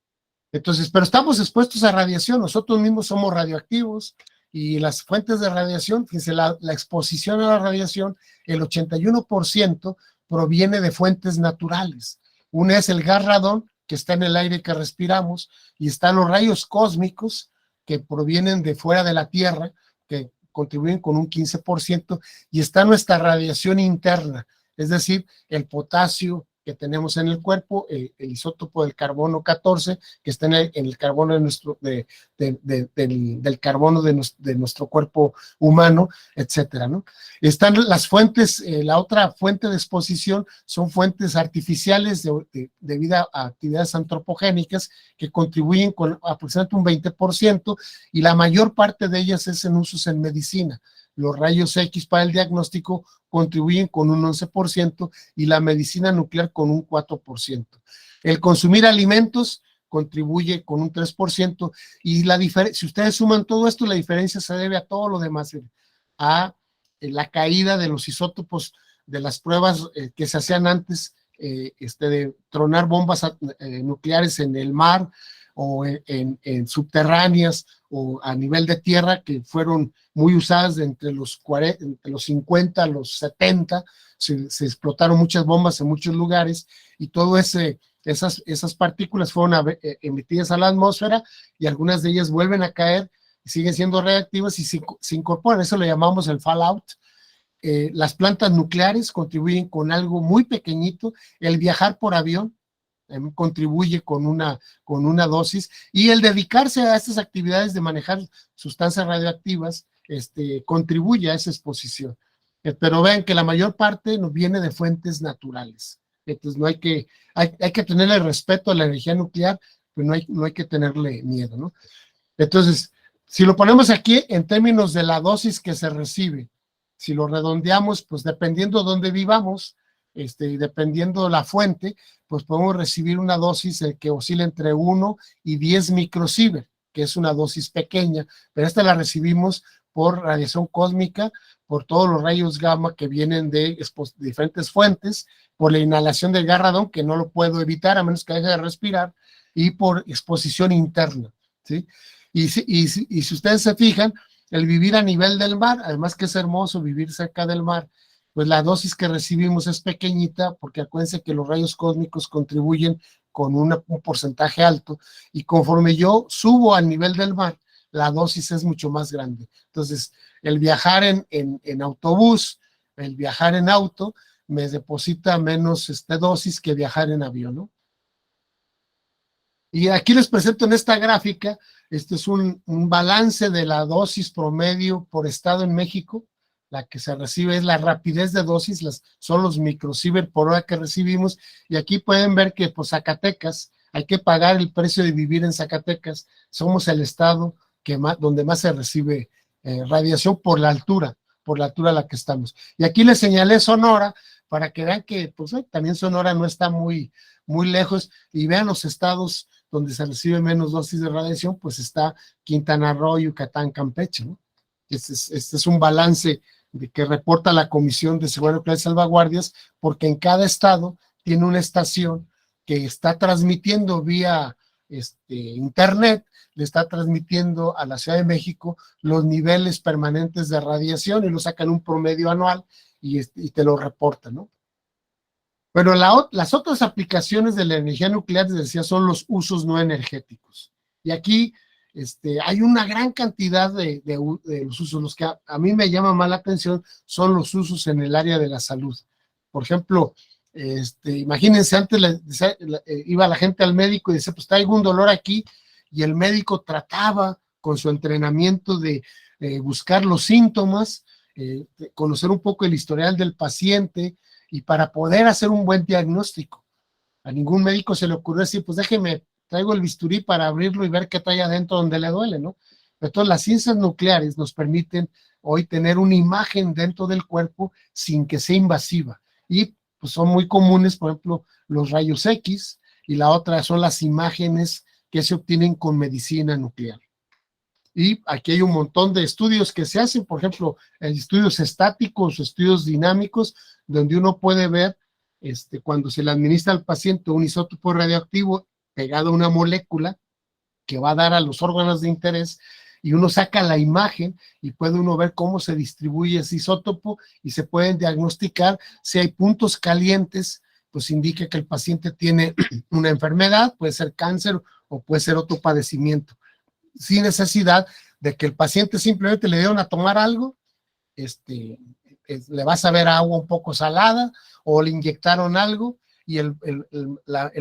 Entonces, pero estamos expuestos a radiación, nosotros mismos somos radioactivos, y las fuentes de radiación, fíjense, la exposición a la radiación, el 81% proviene de fuentes naturales. Una es el gas radón, que está en el aire que respiramos, y están los rayos cósmicos, que provienen de fuera de la Tierra, que contribuyen con un 15%, y está nuestra radiación interna, es decir, el potasio que tenemos en el cuerpo, el isótopo del carbono 14, que está en el carbono del carbono de nuestro cuerpo humano, etcétera, ¿no? Están las fuentes, la otra fuente de exposición son fuentes artificiales debido a actividades antropogénicas, que contribuyen con aproximadamente un 20%, y la mayor parte de ellas es en usos en medicina. Los rayos X para el diagnóstico contribuyen con un 11%, y la medicina nuclear con un 4%. El consumir alimentos contribuye con un 3%, y si ustedes suman todo esto, la diferencia se debe a todo lo demás, a la caída de los isótopos de las pruebas que se hacían antes, de tronar bombas nucleares en el mar, o en subterráneas, o a nivel de tierra, que fueron muy usadas entre los 50 a los 70, se explotaron muchas bombas en muchos lugares, y todo esas partículas fueron emitidas a la atmósfera, y algunas de ellas vuelven a caer, y siguen siendo reactivas y se incorporan. Eso lo llamamos el fallout. Las plantas nucleares contribuyen con algo muy pequeñito. El viajar por avión contribuye con una dosis, y el dedicarse a estas actividades de manejar sustancias radioactivas contribuye a esa exposición. Pero vean que la mayor parte nos viene de fuentes naturales. Entonces hay que tenerle respeto a la energía nuclear, pero no hay que tenerle miedo, ¿no? Entonces, si lo ponemos aquí en términos de la dosis que se recibe, si lo redondeamos, pues dependiendo de dónde vivamos, y dependiendo la fuente, pues podemos recibir una dosis que oscila entre 1 y 10 microsievert, que es una dosis pequeña, pero esta la recibimos por radiación cósmica, por todos los rayos gamma que vienen de diferentes fuentes, por la inhalación del gas radón, que no lo puedo evitar a menos que deje de respirar, y por exposición interna, ¿sí? Y si ustedes se fijan, el vivir a nivel del mar, además que es hermoso vivir cerca del mar, pues la dosis que recibimos es pequeñita, porque acuérdense que los rayos cósmicos contribuyen con un porcentaje alto, y conforme yo subo al nivel del mar, la dosis es mucho más grande. Entonces, el viajar en autobús, el viajar en auto, me deposita menos dosis que viajar en avión, ¿no? Y aquí les presento en esta gráfica, este es un balance de la dosis promedio por estado en México. La que se recibe es la rapidez de dosis, son los microsievert por hora que recibimos, y aquí pueden ver que pues Zacatecas, hay que pagar el precio de vivir en Zacatecas. Somos el estado donde más se recibe radiación por la altura a la que estamos. Y aquí les señalé Sonora, para que vean que pues, también Sonora no está muy lejos, y vean los estados donde se recibe menos dosis de radiación, pues está Quintana Roo, Yucatán, Campeche, ¿no? Este es un balance de que reporta la Comisión de Seguridad Nuclear y Salvaguardias, porque en cada estado tiene una estación que está transmitiendo vía internet, le está transmitiendo a la Ciudad de México los niveles permanentes de radiación y lo sacan un promedio anual y te lo reportan, ¿no? Pero las otras aplicaciones de la energía nuclear, les decía, son los usos no energéticos. Y aquí hay una gran cantidad de los usos. Los que a mí me llama más la atención son los usos en el área de la salud. Por ejemplo, imagínense, antes iba la gente al médico y decía, pues traigo un dolor aquí, y el médico trataba con su entrenamiento de buscar los síntomas, de conocer un poco el historial del paciente, y para poder hacer un buen diagnóstico. A ningún médico se le ocurrió decir, pues traigo el bisturí para abrirlo y ver qué trae adentro donde le duele, ¿no? Entonces, las ciencias nucleares nos permiten hoy tener una imagen dentro del cuerpo sin que sea invasiva. Y pues son muy comunes, por ejemplo, los rayos X, y la otra son las imágenes que se obtienen con medicina nuclear. Y aquí hay un montón de estudios que se hacen, por ejemplo, estudios estáticos, estudios dinámicos, donde uno puede ver cuando se le administra al paciente un isótopo radioactivo pegado a una molécula que va a dar a los órganos de interés, y uno saca la imagen y puede uno ver cómo se distribuye ese isótopo y se pueden diagnosticar si hay puntos calientes, pues indica que el paciente tiene una enfermedad, puede ser cáncer o puede ser otro padecimiento, sin necesidad de que el paciente simplemente le dieron a tomar algo, le va a saber agua un poco salada, o le inyectaron algo, y el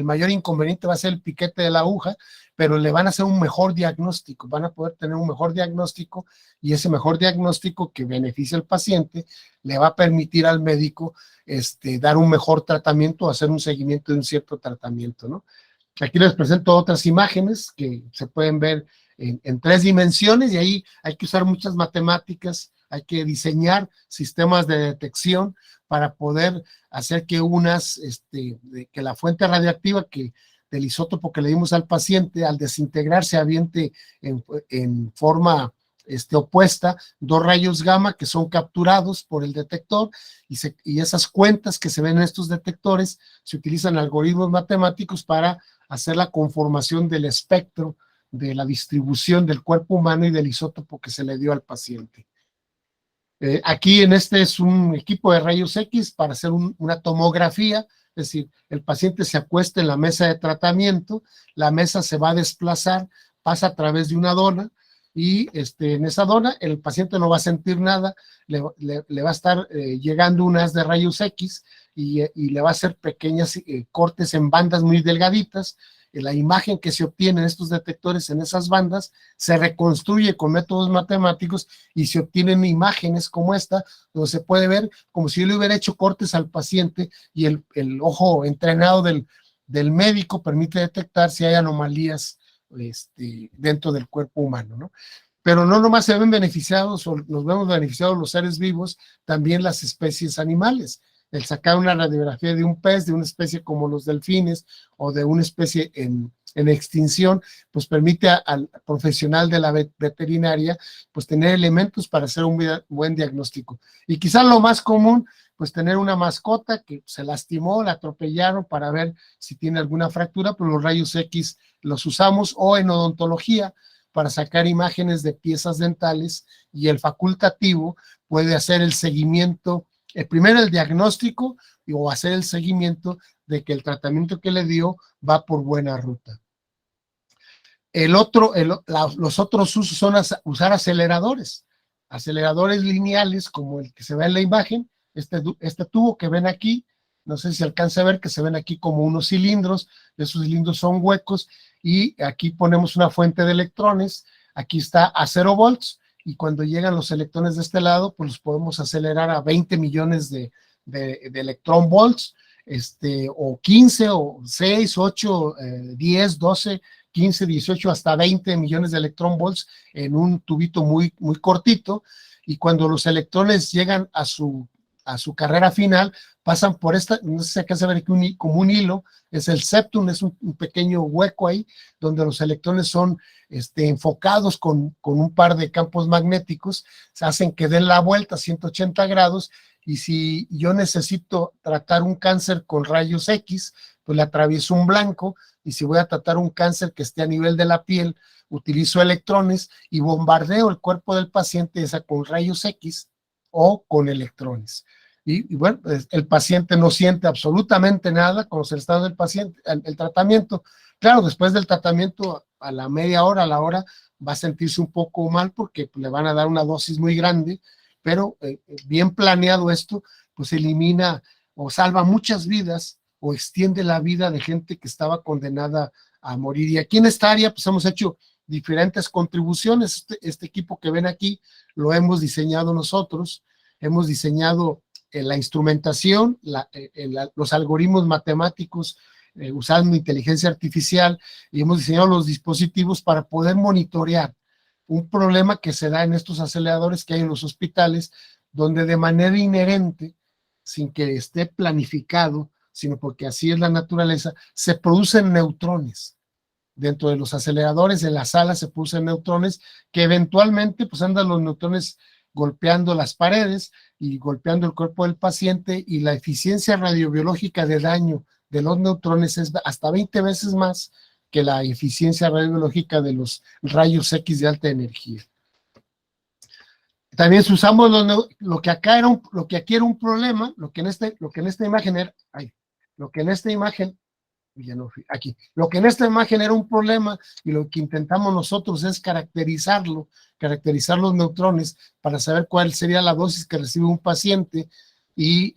mayor inconveniente va a ser el piquete de la aguja, pero le van a hacer un mejor diagnóstico, van a poder tener un mejor diagnóstico, y ese mejor diagnóstico que beneficia al paciente le va a permitir al médico dar un mejor tratamiento, hacer un seguimiento de un cierto tratamiento, ¿no? Aquí les presento otras imágenes que se pueden ver en 3 dimensiones, y ahí hay que usar muchas matemáticas, hay que diseñar sistemas de detección para poder hacer que que la fuente radiactiva del isótopo que le dimos al paciente, al desintegrarse, aviente en forma opuesta 2 rayos gamma que son capturados por el detector, y esas cuentas que se ven en estos detectores se utilizan algoritmos matemáticos para hacer la conformación del espectro de la distribución del cuerpo humano y del isótopo que se le dio al paciente. Aquí es un equipo de rayos X para hacer una tomografía, es decir, el paciente se acuesta en la mesa de tratamiento, la mesa se va a desplazar, pasa a través de una dona, y en esa dona el paciente no va a sentir nada, le va a estar llegando un haz de rayos X, y le va a hacer pequeños cortes en bandas muy delgaditas. La imagen que se obtiene en estos detectores en esas bandas se reconstruye con métodos matemáticos y se obtienen imágenes como esta, donde se puede ver como si yo le hubiera hecho cortes al paciente, y el ojo entrenado del médico permite detectar si hay anomalías dentro del cuerpo humano, ¿no? Pero no nomás se ven beneficiados o nos vemos beneficiados los seres vivos, también las especies animales. El sacar una radiografía de un pez, de una especie como los delfines, o de una especie en extinción, pues permite al profesional de la veterinaria pues tener elementos para hacer un buen diagnóstico. Y quizás lo más común, pues tener una mascota que se lastimó, la atropellaron, para ver si tiene alguna fractura, pero los rayos X los usamos, o en odontología para sacar imágenes de piezas dentales, y el facultativo puede hacer el seguimiento, primero el diagnóstico, o hacer el seguimiento de que el tratamiento que le dio va por buena ruta. Los otros usos son usar aceleradores lineales, como el que se ve en la imagen, este tubo que ven aquí, no sé si alcanza a ver que se ven aquí como unos cilindros, esos cilindros son huecos, y aquí ponemos una fuente de electrones, aquí está a 0 volts, y cuando llegan los electrones de este lado, pues los podemos acelerar a 20 millones de electrón volts, o 15, o 6, 8, 10, 12, 15, 18, hasta 20 millones de electrón volts en un tubito muy, muy cortito, y cuando los electrones llegan a su a su carrera final, pasan por esta, no sé si alcanza a ver aquí como un hilo, es el septum, es un pequeño hueco ahí, donde los electrones son enfocados con un par de campos magnéticos, se hacen que den la vuelta a 180 grados, y si yo necesito tratar un cáncer con rayos X, pues le atravieso un blanco, y si voy a tratar un cáncer que esté a nivel de la piel, utilizo electrones y bombardeo el cuerpo del paciente, ya sea con rayos X o con electrones. Y bueno, pues el paciente no siente absolutamente nada con los estados del paciente, el tratamiento. Claro, después del tratamiento, a la media hora, a la hora, va a sentirse un poco mal porque le van a dar una dosis muy grande, pero bien planeado esto, pues elimina o salva muchas vidas o extiende la vida de gente que estaba condenada a morir. Y aquí en esta área, pues hemos hecho diferentes contribuciones. Este equipo que ven aquí lo hemos diseñado nosotros, hemos diseñado la instrumentación, los algoritmos matemáticos usando inteligencia artificial, y hemos diseñado los dispositivos para poder monitorear un problema que se da en estos aceleradores que hay en los hospitales, donde de manera inherente, sin que esté planificado, sino porque así es la naturaleza, se producen neutrones. Dentro de los aceleradores, en la sala se producen neutrones que eventualmente pues andan los neutrones golpeando las paredes y golpeando el cuerpo del paciente, y la eficiencia radiobiológica de daño de los neutrones es hasta 20 veces más que la eficiencia radiobiológica de los rayos X de alta energía. También usamos lo que aquí era un problema, lo que en esta imagen era, lo que en esta imagen era un problema, y lo que intentamos nosotros es caracterizar los neutrones para saber cuál sería la dosis que recibe un paciente, y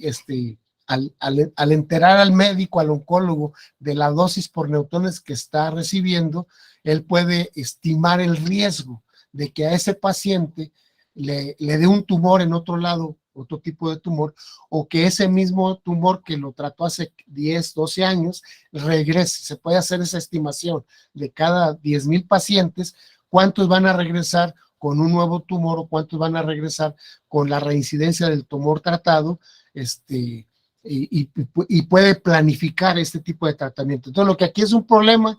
al enterar al médico, al oncólogo, de la dosis por neutrones que está recibiendo, él puede estimar el riesgo de que a ese paciente le dé un tumor en otro lado, otro tipo de tumor, o que ese mismo tumor que lo trató hace 10, 12 años, regrese. Se puede hacer esa estimación de cada 10,000 pacientes, cuántos van a regresar con un nuevo tumor o cuántos van a regresar con la reincidencia del tumor tratado, y puede planificar este tipo de tratamiento. Entonces, lo que aquí es un problema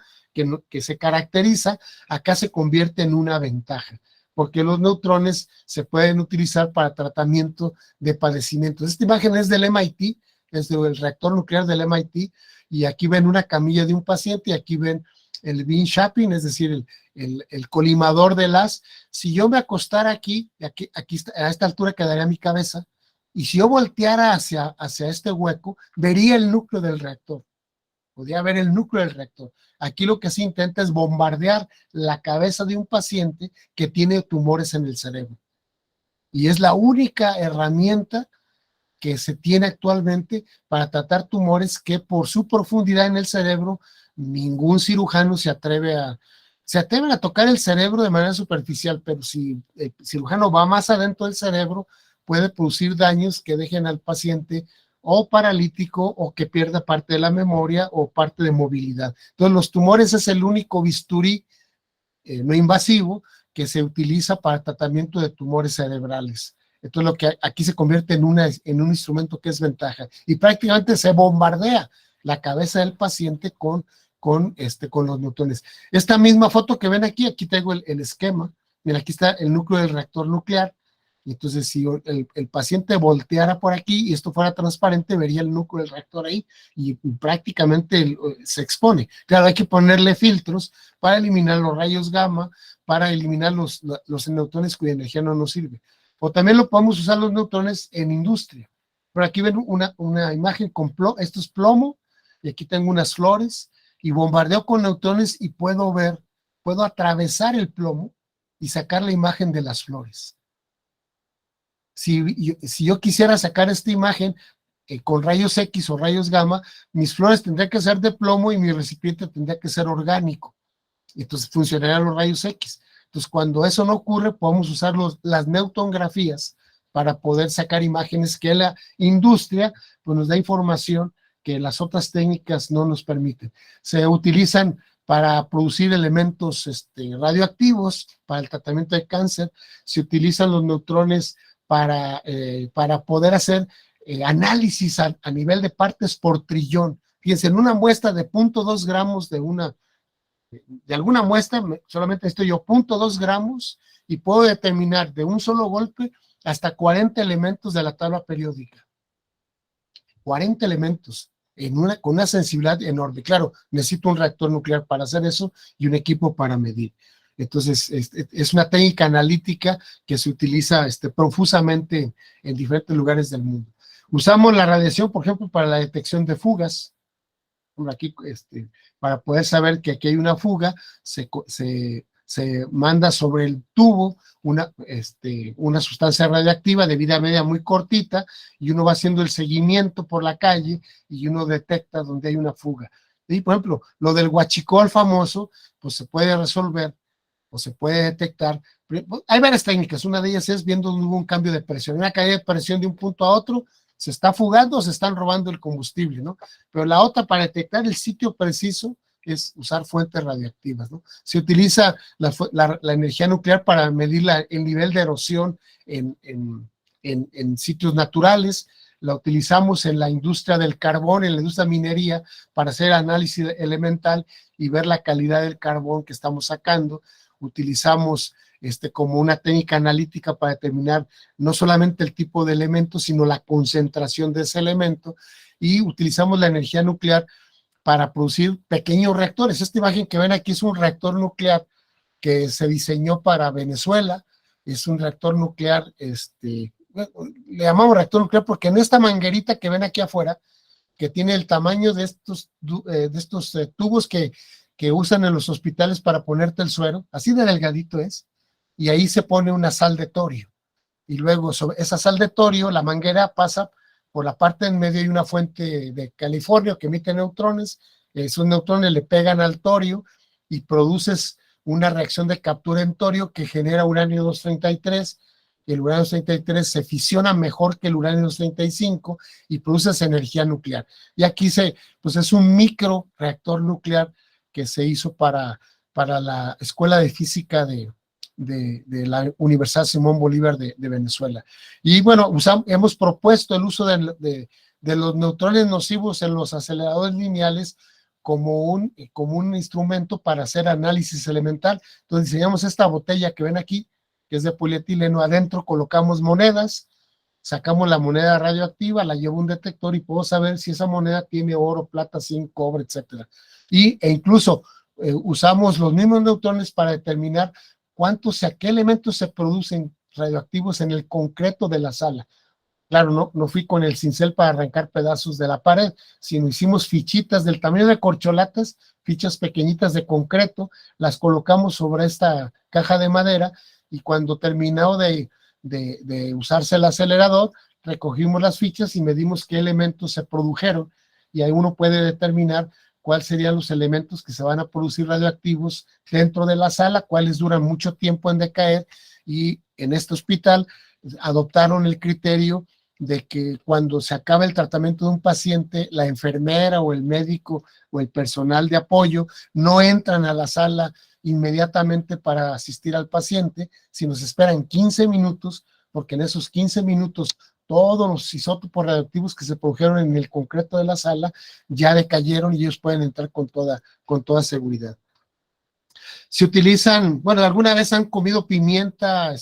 que se caracteriza, acá se convierte en una ventaja, porque los neutrones se pueden utilizar para tratamiento de padecimientos. Esta imagen es del MIT, es del reactor nuclear del MIT, y aquí ven una camilla de un paciente, y aquí ven el beam shaping, es decir, el colimador del haz. Si yo me acostara aquí a esta altura quedaría mi cabeza, y si yo volteara hacia este hueco, vería el núcleo del reactor. Podría ver el núcleo del reactor. Aquí lo que se intenta es bombardear la cabeza de un paciente que tiene tumores en el cerebro. Y es la única herramienta que se tiene actualmente para tratar tumores que, por su profundidad en el cerebro, ningún cirujano se atreven a tocar el cerebro de manera superficial, pero si el cirujano va más adentro del cerebro, puede producir daños que dejen al paciente o paralítico, o que pierda parte de la memoria o parte de movilidad. Entonces, los tumores es el único bisturí no invasivo que se utiliza para tratamiento de tumores cerebrales. Entonces, lo que aquí se convierte en un instrumento que es ventaja, y prácticamente se bombardea la cabeza del paciente con los neutrones. Esta misma foto que ven aquí tengo el esquema. Mira, aquí está el núcleo del reactor nuclear. Y entonces, si el paciente volteara por aquí y esto fuera transparente, vería el núcleo del reactor ahí, y prácticamente se expone. Claro, hay que ponerle filtros para eliminar los rayos gamma, para eliminar los neutrones cuya energía no nos sirve. O también lo podemos usar los neutrones en industria. Pero aquí ven una imagen con plomo. Esto es plomo, y aquí tengo unas flores, y bombardeo con neutrones y puedo atravesar el plomo y sacar la imagen de las flores. Si yo quisiera sacar esta imagen con rayos X o rayos gamma, mis flores tendrían que ser de plomo y mi recipiente tendría que ser orgánico. Entonces funcionarían los rayos X. Entonces, cuando eso no ocurre, podemos usar las neutrongrafías para poder sacar imágenes que la industria pues, nos da información que las otras técnicas no nos permiten. Se utilizan para producir elementos radioactivos, para el tratamiento de cáncer. Se utilizan los neutrones para poder hacer análisis a nivel de partes por trillón. Fíjense, en una muestra de 0.2 gramos de alguna muestra, solamente estoy yo, 0.2 gramos, y puedo determinar de un solo golpe hasta 40 elementos de la tabla periódica. 40 elementos con una sensibilidad enorme. Claro, necesito un reactor nuclear para hacer eso y un equipo para medir. Entonces, es una técnica analítica que se utiliza profusamente en diferentes lugares del mundo. Usamos la radiación, por ejemplo, para la detección de fugas. Por aquí, para poder saber que aquí hay una fuga, se manda sobre el tubo una sustancia radiactiva de vida media muy cortita, y uno va haciendo el seguimiento por la calle y uno detecta donde hay una fuga. Y, por ejemplo, lo del huachicol famoso, pues se puede resolver o se puede detectar. Hay varias técnicas, una de ellas es viendo donde hubo un cambio de presión, una caída de presión de un punto a otro, se está fugando o se están robando el combustible, ¿no? Pero la otra, para detectar el sitio preciso, es usar fuentes radioactivas, ¿no? Se utiliza la energía nuclear para medir el nivel de erosión en sitios naturales. La utilizamos en la industria del carbón, en la industria minería, para hacer análisis elemental y ver la calidad del carbón que estamos sacando. Utilizamos como una técnica analítica para determinar no solamente el tipo de elemento, sino la concentración de ese elemento, y utilizamos la energía nuclear para producir pequeños reactores. Esta imagen que ven aquí es un reactor nuclear que se diseñó para Venezuela. Es un reactor nuclear, le llamamos reactor nuclear porque en esta manguerita que ven aquí afuera, que tiene el tamaño de estos tubos que usan en los hospitales para ponerte el suero, así de delgadito es, y ahí se pone una sal de torio, y luego sobre esa sal de torio, la manguera pasa por la parte en medio, hay una fuente de californio que emite neutrones, esos neutrones le pegan al torio y produces una reacción de captura en torio que genera uranio 233, el uranio 233 se fisiona mejor que el uranio 235 y produces energía nuclear. Y aquí pues es un micro reactor nuclear que se hizo para la Escuela de Física de la Universidad Simón Bolívar de Venezuela. Y bueno, hemos propuesto el uso de los neutrones nocivos en los aceleradores lineales como un instrumento para hacer análisis elemental. Entonces diseñamos esta botella que ven aquí, que es de polietileno. Adentro colocamos monedas, sacamos la moneda radioactiva, la llevo a un detector y puedo saber si esa moneda tiene oro, plata, zinc, cobre, etcétera. E incluso usamos los mismos neutrones para determinar qué elementos se producen radioactivos en el concreto de la sala. Claro, no fui con el cincel para arrancar pedazos de la pared, sino hicimos fichitas del tamaño de corcholatas, fichas pequeñitas de concreto, las colocamos sobre esta caja de madera, y cuando terminó de usarse el acelerador, recogimos las fichas y medimos qué elementos se produjeron, y ahí uno puede determinar cuáles serían los elementos que se van a producir radioactivos dentro de la sala, cuáles duran mucho tiempo en decaer. Y en este hospital adoptaron el criterio de que cuando se acaba el tratamiento de un paciente, la enfermera o el médico o el personal de apoyo no entran a la sala inmediatamente para asistir al paciente, sino se esperan 15 minutos, porque en esos 15 minutos todos los isótopos radioactivos que se produjeron en el concreto de la sala ya decayeron y ellos pueden entrar con toda seguridad. Se utilizan, bueno, ¿alguna vez han comido pimienta,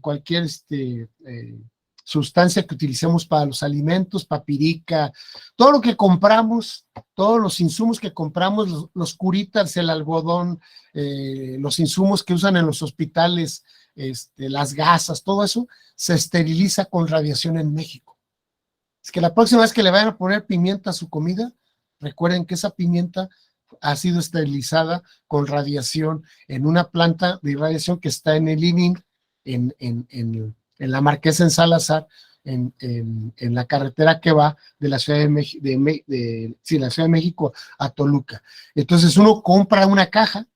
cualquier sustancia que utilicemos para los alimentos, papirica, todo lo que compramos, todos los insumos que compramos, los curitas, el algodón, los insumos que usan en los hospitales, las gasas, todo eso se esteriliza con radiación en México. Es que la próxima vez que le vayan a poner pimienta a su comida, recuerden que esa pimienta ha sido esterilizada con radiación en una planta de irradiación que está en el ININ, en la Marquesa en Salazar, en la carretera que va de la Ciudad de México a Toluca. Entonces uno compra una caja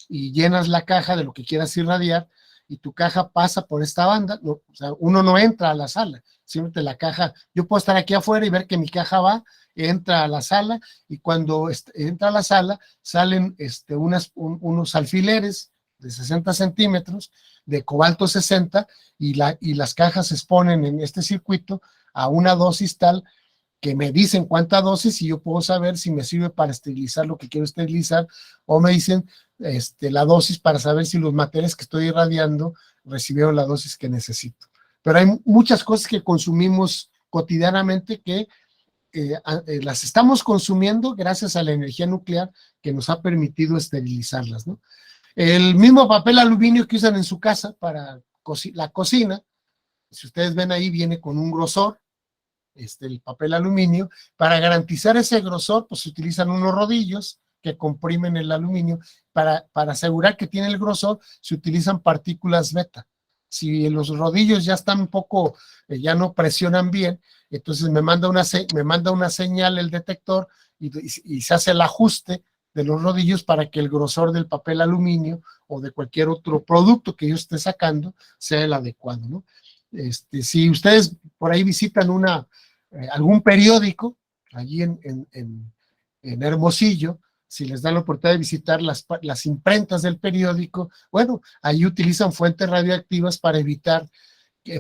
y llenas la caja de lo que quieras irradiar, y tu caja pasa por esta banda, o sea, uno no entra a la sala, simplemente la caja, yo puedo estar aquí afuera y ver que mi caja va, entra a la sala, y cuando entra a la sala salen unos alfileres de 60 centímetros, de cobalto 60, y las cajas se exponen en este circuito a una dosis tal que me dicen cuánta dosis y yo puedo saber si me sirve para esterilizar lo que quiero esterilizar, o me dicen la dosis para saber si los materiales que estoy irradiando recibieron la dosis que necesito. Pero hay muchas cosas que consumimos cotidianamente que las estamos consumiendo gracias a la energía nuclear que nos ha permitido esterilizarlas, ¿no? El mismo papel aluminio que usan en su casa para la cocina, si ustedes ven ahí, viene con un grosor, el papel aluminio. Para garantizar ese grosor, pues se utilizan unos rodillos que comprimen el aluminio. Para asegurar que tiene el grosor, se utilizan partículas beta. Si los rodillos ya están un poco, ya no presionan bien, entonces me manda una señal el detector y se hace el ajuste de los rodillos para que el grosor del papel aluminio o de cualquier otro producto que yo esté sacando sea el adecuado, ¿no? Si ustedes por ahí visitan algún periódico, allí en Hermosillo, si les dan la oportunidad de visitar las imprentas del periódico, bueno, ahí utilizan fuentes radioactivas para evitar,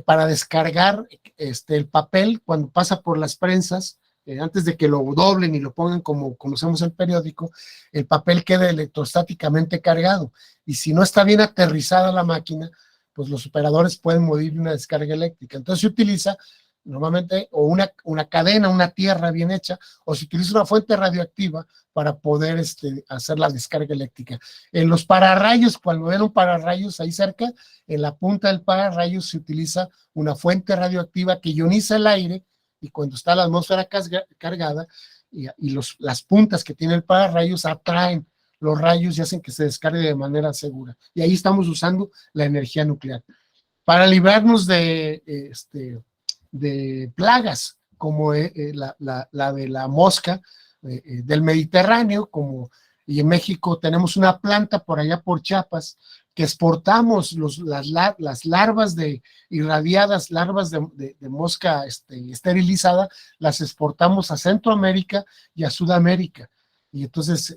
para descargar el papel cuando pasa por las prensas, antes de que lo doblen y lo pongan como conocemos el periódico, el papel queda electrostáticamente cargado, y si no está bien aterrizada la máquina, pues los operadores pueden morir de una descarga eléctrica. Entonces se utiliza normalmente o una cadena, una tierra bien hecha, o se utiliza una fuente radioactiva para poder hacer la descarga eléctrica. En los pararrayos, cuando ven un pararrayos ahí cerca, en la punta del pararrayos se utiliza una fuente radioactiva que ioniza el aire, y cuando está la atmósfera cargada, y las puntas que tiene el pararrayos atraen los rayos y hacen que se descargue de manera segura. Y ahí estamos usando la energía nuclear. Para librarnos de plagas, como la de la mosca del Mediterráneo, y en México tenemos una planta por allá por Chiapas, que exportamos las larvas irradiadas, larvas de mosca esterilizada, las exportamos a Centroamérica y a Sudamérica. Y entonces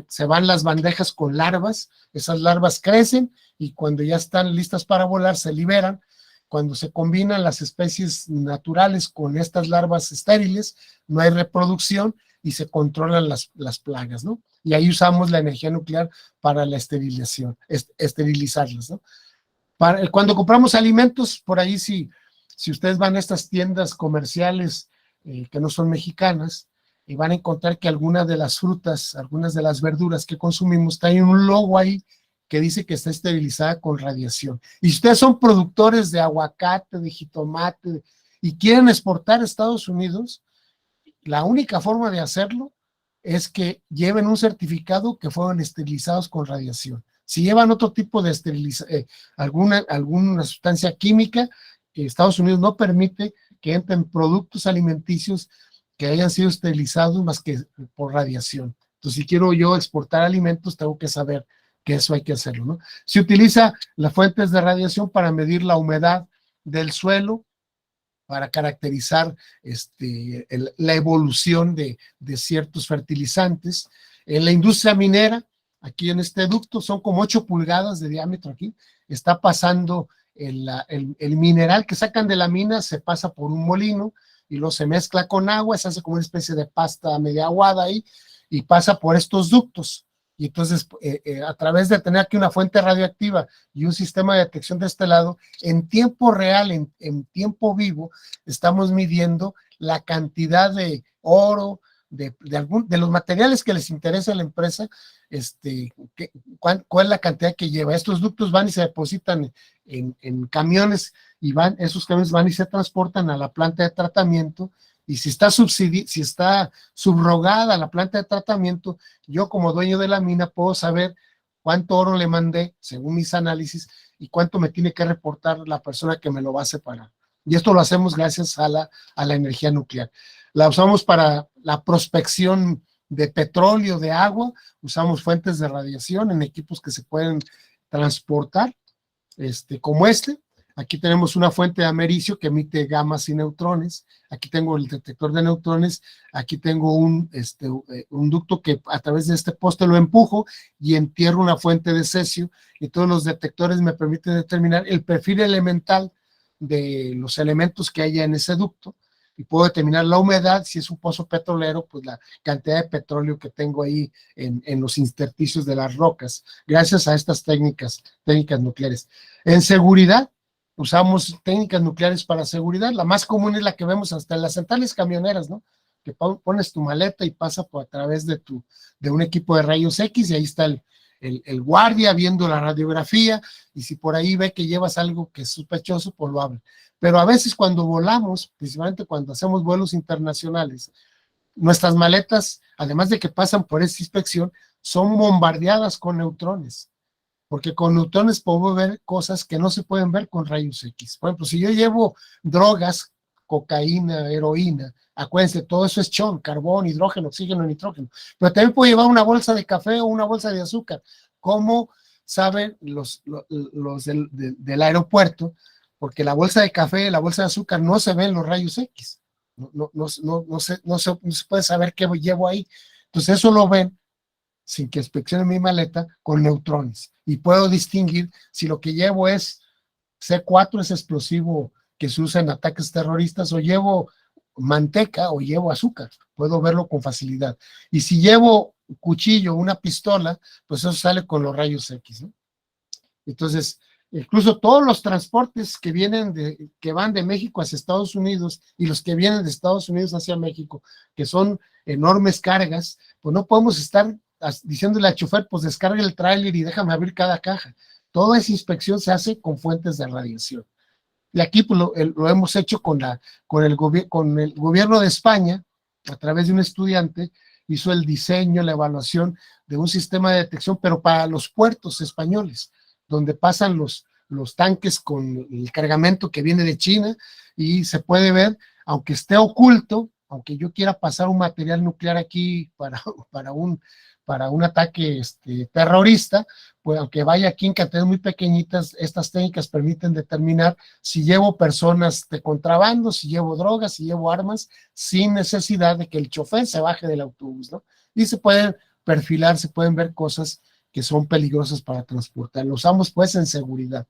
se van las bandejas con larvas, esas larvas crecen y cuando ya están listas para volar se liberan. Cuando se combinan las especies naturales con estas larvas estériles, no hay reproducción y se controlan las plagas, ¿no? Y ahí usamos la energía nuclear para la esterilizarlas, ¿no? Cuando compramos alimentos, por ahí si ustedes van a estas tiendas comerciales que no son mexicanas, y van a encontrar que algunas de las frutas, algunas de las verduras que consumimos traen un logo ahí que dice que está esterilizada con radiación. Y si ustedes son productores de aguacate, de jitomate, y quieren exportar a Estados Unidos, la única forma de hacerlo es que lleven un certificado que fueron esterilizados con radiación. Si llevan otro tipo de alguna sustancia química, Estados Unidos no permite que entren productos alimenticios que hayan sido esterilizados más que por radiación. Entonces, si quiero yo exportar alimentos, tengo que saber que eso hay que hacerlo, ¿no? Se utiliza las fuentes de radiación para medir la humedad del suelo, para caracterizar la evolución de ciertos fertilizantes. En la industria minera, aquí en este ducto, son como 8 pulgadas de diámetro aquí, está pasando el mineral que sacan de la mina, se pasa por un molino, y luego se mezcla con agua, se hace como una especie de pasta media aguada ahí, y pasa por estos ductos. Y entonces, a través de tener aquí una fuente radioactiva y un sistema de detección de este lado, en tiempo real, en tiempo vivo, estamos midiendo la cantidad de oro, de los materiales que les interesa a la empresa, cuál es la cantidad que lleva. Estos ductos van y se depositan en camiones, y esos camiones van y se transportan a la planta de tratamiento, y si está subrogada la planta de tratamiento, yo como dueño de la mina puedo saber cuánto oro le mandé según mis análisis y cuánto me tiene que reportar la persona que me lo va a separar. Y esto lo hacemos gracias a la energía nuclear. La usamos para la prospección de petróleo, de agua, usamos fuentes de radiación en equipos que se pueden transportar, como Aquí tenemos una fuente de americio que emite gamas y neutrones. Aquí tengo el detector de neutrones. Aquí tengo un ducto que a través de este poste lo empujo y entierro una fuente de cesio, y todos los detectores me permiten determinar el perfil elemental de los elementos que haya en ese ducto, y puedo determinar la humedad. Si es un pozo petrolero, pues la cantidad de petróleo que tengo ahí en los intersticios de las rocas, gracias a estas técnicas nucleares. En seguridad, usamos técnicas nucleares para seguridad. La más común es la que vemos hasta en las centrales camioneras, ¿no? Que pones tu maleta y pasa a través de un equipo de rayos X, y ahí está el guardia viendo la radiografía, y si por ahí ve que llevas algo que es sospechoso, pues lo abre. Pero a veces cuando volamos, principalmente cuando hacemos vuelos internacionales, nuestras maletas, además de que pasan por esta inspección, son bombardeadas con neutrones, porque con neutrones puedo ver cosas que no se pueden ver con rayos X. Por ejemplo, si yo llevo drogas, cocaína, heroína, acuérdense, todo eso es chon, carbón, hidrógeno, oxígeno, nitrógeno, pero también puedo llevar una bolsa de café o una bolsa de azúcar. ¿Cómo saben los del aeropuerto? Porque la bolsa de café, la bolsa de azúcar no se ven los rayos X. No se puede saber qué llevo ahí. Entonces eso lo ven sin que inspeccione mi maleta con neutrones, y puedo distinguir si lo que llevo es C4, es explosivo que se usa en ataques terroristas, o llevo manteca o llevo azúcar. Puedo verlo con facilidad. Y si llevo un cuchillo, una pistola, pues eso sale con los rayos X, ¿no? Entonces, incluso todos los transportes que van de México hacia Estados Unidos, y los que vienen de Estados Unidos hacia México, que son enormes cargas, pues no podemos estar diciéndole al chofer, pues descargue el tráiler y déjame abrir cada caja. Toda esa inspección se hace con fuentes de radiación. Y aquí pues, lo hemos hecho con el gobierno de España, a través de un estudiante, hizo el diseño, la evaluación de un sistema de detección, pero para los puertos españoles, donde pasan los tanques con el cargamento que viene de China, y se puede ver, aunque esté oculto, aunque yo quiera pasar un material nuclear aquí para un ataque terrorista, pues aunque vaya aquí en cantidades muy pequeñitas, estas técnicas permiten determinar si llevo personas de contrabando, si llevo drogas, si llevo armas, sin necesidad de que el chofer se baje del autobús, ¿no? Y se pueden perfilar, se pueden ver cosas que son peligrosas para transportar. Lo usamos pues en seguridad.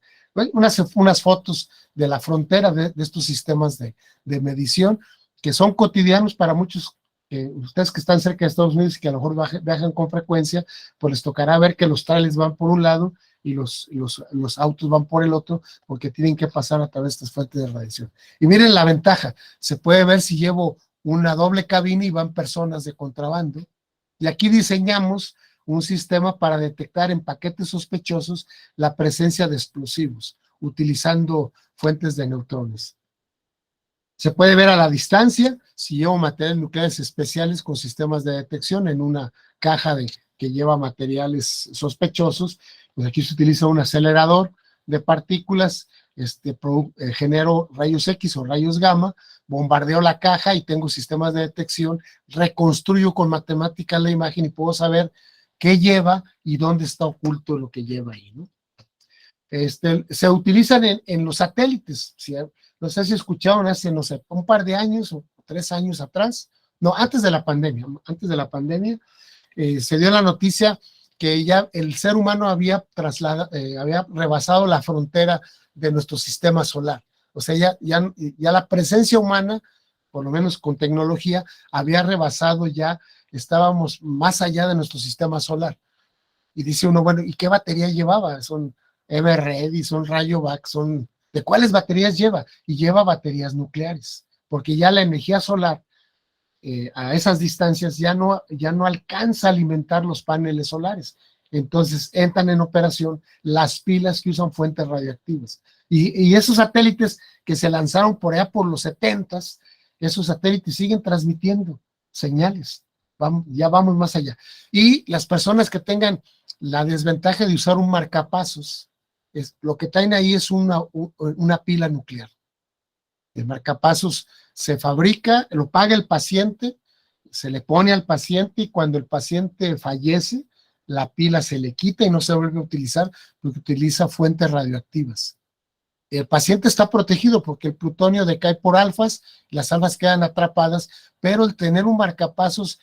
Unas fotos de la frontera de estos sistemas de medición, que son cotidianos para muchos. Ustedes que están cerca de Estados Unidos y que a lo mejor viajan con frecuencia, pues les tocará ver que los trailers van por un lado y los autos van por el otro, porque tienen que pasar a través de estas fuentes de radiación. Y miren la ventaja, se puede ver si llevo una doble cabina y van personas de contrabando, y aquí diseñamos un sistema para detectar en paquetes sospechosos la presencia de explosivos, utilizando fuentes de neutrones. Se puede ver a la distancia si llevo materiales nucleares especiales con sistemas de detección en una caja que lleva materiales sospechosos. Pues aquí se utiliza un acelerador de partículas, genero rayos X o rayos gamma, bombardeo la caja y tengo sistemas de detección, reconstruyo con matemáticas la imagen y puedo saber qué lleva y dónde está oculto lo que lleva ahí, ¿no? Se utilizan en los satélites. ¿Sí? No sé si escucharon hace, no sé, un par de años o 3 años atrás, no, antes de la pandemia, se dio la noticia que ya el ser humano había rebasado la frontera de nuestro sistema solar. O sea, ya la presencia humana, por lo menos con tecnología, había rebasado ya, estábamos más allá de nuestro sistema solar. Y dice uno, bueno, ¿y qué batería llevaba? Son Everready, son Rayovac, ¿de cuáles baterías lleva? Y lleva baterías nucleares, porque ya la energía solar a esas distancias ya no alcanza a alimentar los paneles solares. Entonces entran en operación las pilas que usan fuentes radioactivas. Y esos satélites que se lanzaron por allá por los 70s, esos satélites siguen transmitiendo señales. Ya vamos más allá. Y las personas que tengan la desventaja de usar un marcapasos, lo que traen ahí es una pila nuclear. El marcapasos se fabrica, lo paga el paciente, se le pone al paciente, y cuando el paciente fallece, la pila se le quita y no se vuelve a utilizar porque utiliza fuentes radioactivas. El paciente está protegido porque el plutonio decae por alfas, las alfas quedan atrapadas, pero el tener un marcapasos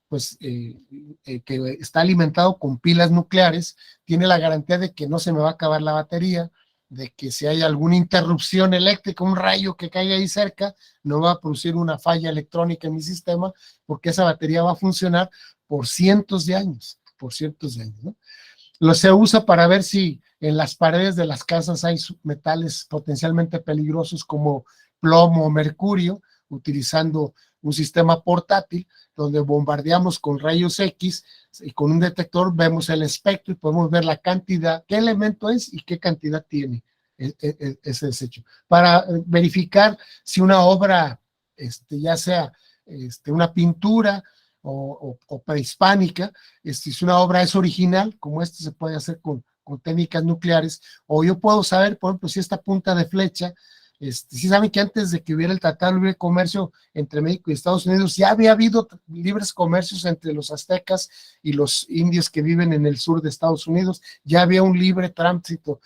pues que está alimentado con pilas nucleares, tiene la garantía de que no se me va a acabar la batería, de que si hay alguna interrupción eléctrica, un rayo que caiga ahí cerca, no va a producir una falla electrónica en mi sistema, porque esa batería va a funcionar por cientos de años, ¿no? Se usa para ver si en las paredes de las casas hay metales potencialmente peligrosos como plomo o mercurio, utilizando un sistema portátil donde bombardeamos con rayos X y con un detector vemos el espectro y podemos ver la cantidad, qué elemento es y qué cantidad tiene ese desecho. Para verificar si una obra, ya sea una pintura o prehispánica, si una obra es original, como se puede hacer con técnicas nucleares, o yo puedo saber, por ejemplo, si esta punta de flecha, si saben que antes de que hubiera el Tratado de Libre Comercio entre México y Estados Unidos, ya había habido libres comercios entre los aztecas y los indios que viven en el sur de Estados Unidos, ya había un libre tránsito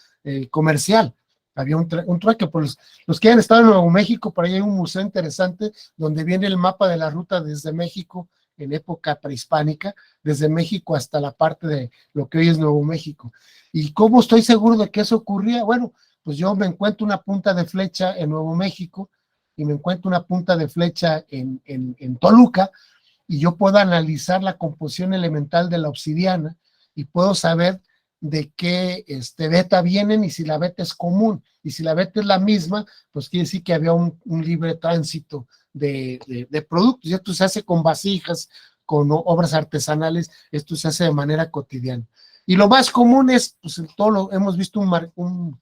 comercial, había un trueque. Por los que han estado en Nuevo México, por ahí hay un museo interesante donde viene el mapa de la ruta desde México en época prehispánica, desde México hasta la parte de lo que hoy es Nuevo México. ¿Y cómo estoy seguro de que eso ocurría? Bueno, pues yo me encuentro una punta de flecha en Nuevo México y me encuentro una punta de flecha en Toluca, y yo puedo analizar la composición elemental de la obsidiana y puedo saber de qué beta vienen y si la beta es común. Y si la beta es la misma, pues quiere decir que había un libre tránsito de productos. Y esto se hace con vasijas, con obras artesanales, esto se hace de manera cotidiana. Y lo más común es, pues hemos visto un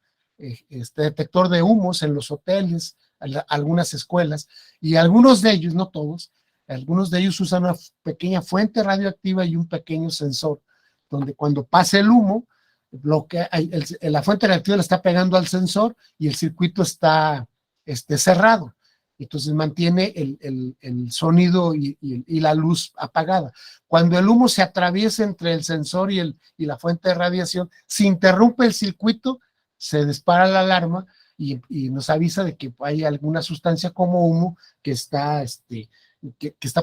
detector de humos en los hoteles, algunas escuelas, y algunos de ellos, no todos, algunos de ellos usan una pequeña fuente radioactiva y un pequeño sensor, donde cuando pasa el humo, la fuente radioactiva le está pegando al sensor y el circuito está cerrado. Entonces mantiene el sonido y la luz apagada. Cuando el humo se atraviesa entre el sensor y la fuente de radiación, se interrumpe el circuito, se dispara la alarma y nos avisa de que hay alguna sustancia como humo que está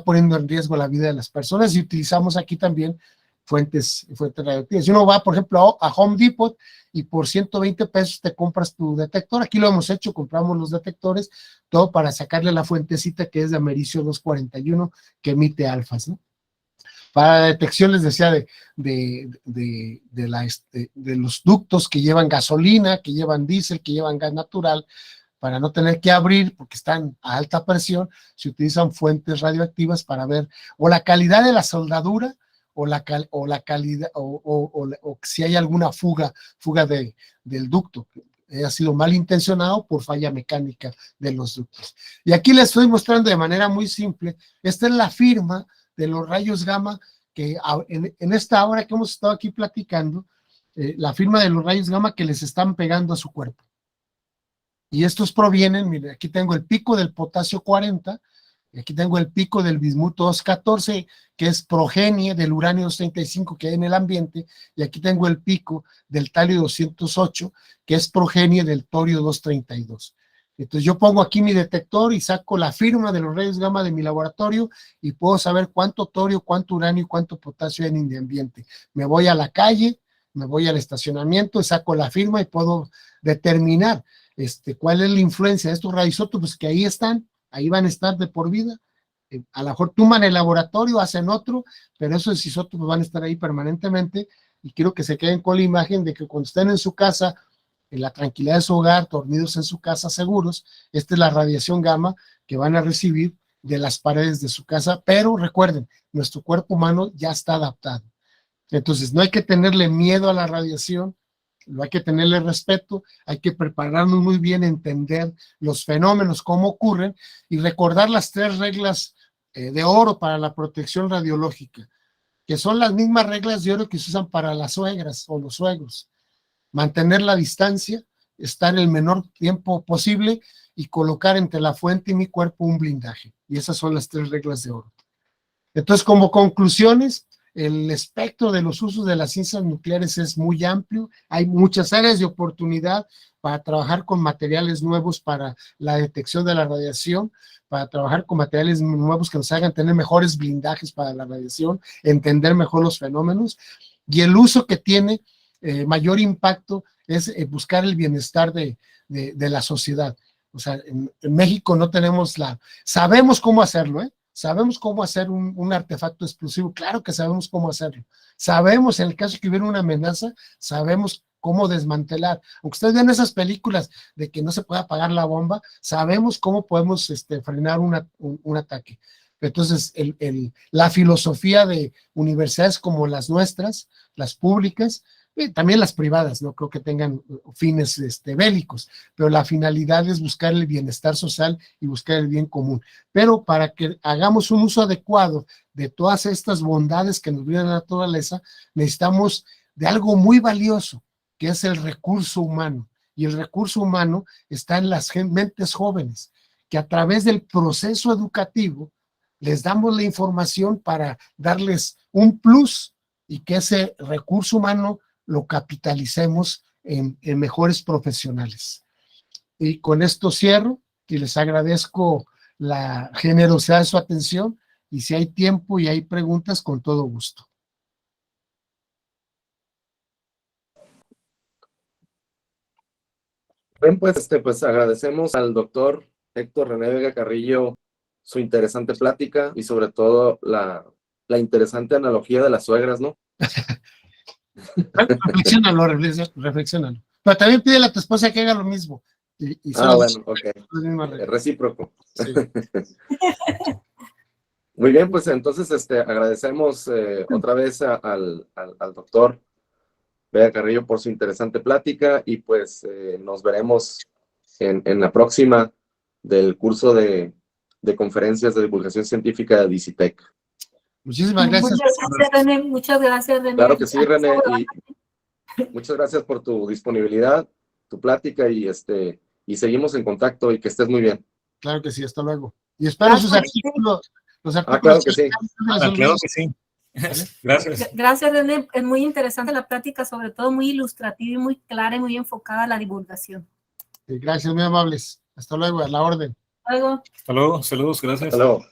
poniendo en riesgo la vida de las personas, y utilizamos aquí también fuentes radioactivas. Si uno va, por ejemplo, a Home Depot y por 120 pesos te compras tu detector, aquí lo hemos hecho, compramos los detectores, todo para sacarle la fuentecita que es de americio 241 que emite alfas, ¿no? Para detección, les decía, de los ductos que llevan gasolina, que llevan diésel, que llevan gas natural, para no tener que abrir porque están a alta presión, se utilizan fuentes radioactivas para ver o la calidad de la soldadura o la calidad o si hay alguna fuga del ducto, que ha sido malintencionado por falla mecánica de los ductos. Y aquí les estoy mostrando de manera muy simple, esta es la firma de los rayos gamma que en esta hora que hemos estado aquí platicando, la firma de los rayos gamma que les están pegando a su cuerpo. Y estos provienen, mire, aquí tengo el pico del potasio 40, y aquí tengo el pico del bismuto 214, que es progenie del uranio 235 que hay en el ambiente, y aquí tengo el pico del talio 208, que es progenie del torio 232. Entonces yo pongo aquí mi detector y saco la firma de los rayos gamma de mi laboratorio y puedo saber cuánto torio, cuánto uranio y cuánto potasio hay en el ambiente. Me voy a la calle, me voy al estacionamiento y saco la firma y puedo determinar cuál es la influencia de estos radioisótopos que ahí están, ahí van a estar de por vida. A lo mejor tumban el laboratorio, hacen otro, pero esos isótopos van a estar ahí permanentemente, y quiero que se queden con la imagen de que cuando estén en su casa, en la tranquilidad de su hogar, dormidos en su casa seguros, esta es la radiación gamma que van a recibir de las paredes de su casa, pero recuerden, nuestro cuerpo humano ya está adaptado. Entonces no hay que tenerle miedo a la radiación, no hay que tenerle respeto, hay que prepararnos muy bien, entender los fenómenos, cómo ocurren, y recordar las 3 reglas de oro para la protección radiológica, que son las mismas reglas de oro que se usan para las suegras o los suegros. Mantener la distancia, estar el menor tiempo posible y colocar entre la fuente y mi cuerpo un blindaje. Y esas son las 3 reglas de oro. Entonces, como conclusiones, el espectro de los usos de las ciencias nucleares es muy amplio, hay muchas áreas de oportunidad para trabajar con materiales nuevos para la detección de la radiación, para trabajar con materiales nuevos que nos hagan tener mejores blindajes para la radiación, entender mejor los fenómenos, y el uso que tiene mayor impacto es buscar el bienestar de la sociedad. O sea, en México no tenemos sabemos cómo hacerlo, ¿eh? Sabemos cómo hacer un artefacto explosivo, claro que sabemos cómo hacerlo. Sabemos, en el caso que hubiera una amenaza, sabemos cómo desmantelar. Aunque ustedes vean esas películas de que no se puede apagar la bomba, sabemos cómo podemos frenar un ataque. Entonces, la filosofía de universidades como las nuestras, las públicas, también las privadas, no creo que tengan fines bélicos, pero la finalidad es buscar el bienestar social y buscar el bien común. Pero para que hagamos un uso adecuado de todas estas bondades que nos brinda la naturaleza, necesitamos de algo muy valioso, que es el recurso humano. Y el recurso humano está en las mentes jóvenes, que a través del proceso educativo les damos la información para darles un plus y que ese recurso humano lo capitalicemos en mejores profesionales. Y con esto cierro y les agradezco la generosidad de su atención y si hay tiempo y hay preguntas, con todo gusto. Bien, pues agradecemos al doctor Héctor René Vega Carrillo su interesante plática y sobre todo la interesante analogía de las suegras, ¿no? Reflexiónalo. Pero también pídele a tu esposa que haga lo mismo. Bueno, ok. Recíproco. Sí. Muy bien, pues entonces agradecemos otra vez al doctor Vega Carrillo por su interesante plática y pues nos veremos en la próxima del curso de conferencias de divulgación científica de DICITEC. Muchísimas gracias. Muchas gracias, René. Muchas gracias, René. Claro que sí, René, y muchas gracias por tu disponibilidad, tu plática y seguimos en contacto y que estés muy bien. Claro que sí, hasta luego. Y espero sus artículos. Los artículos claro que sí. Claro que sí. Gracias. Gracias, René. Es muy interesante la plática, sobre todo muy ilustrativa y muy clara y muy enfocada a la divulgación. Gracias, muy amables. Hasta luego, a la orden. Luego. Hasta luego, saludos, gracias. Hasta luego.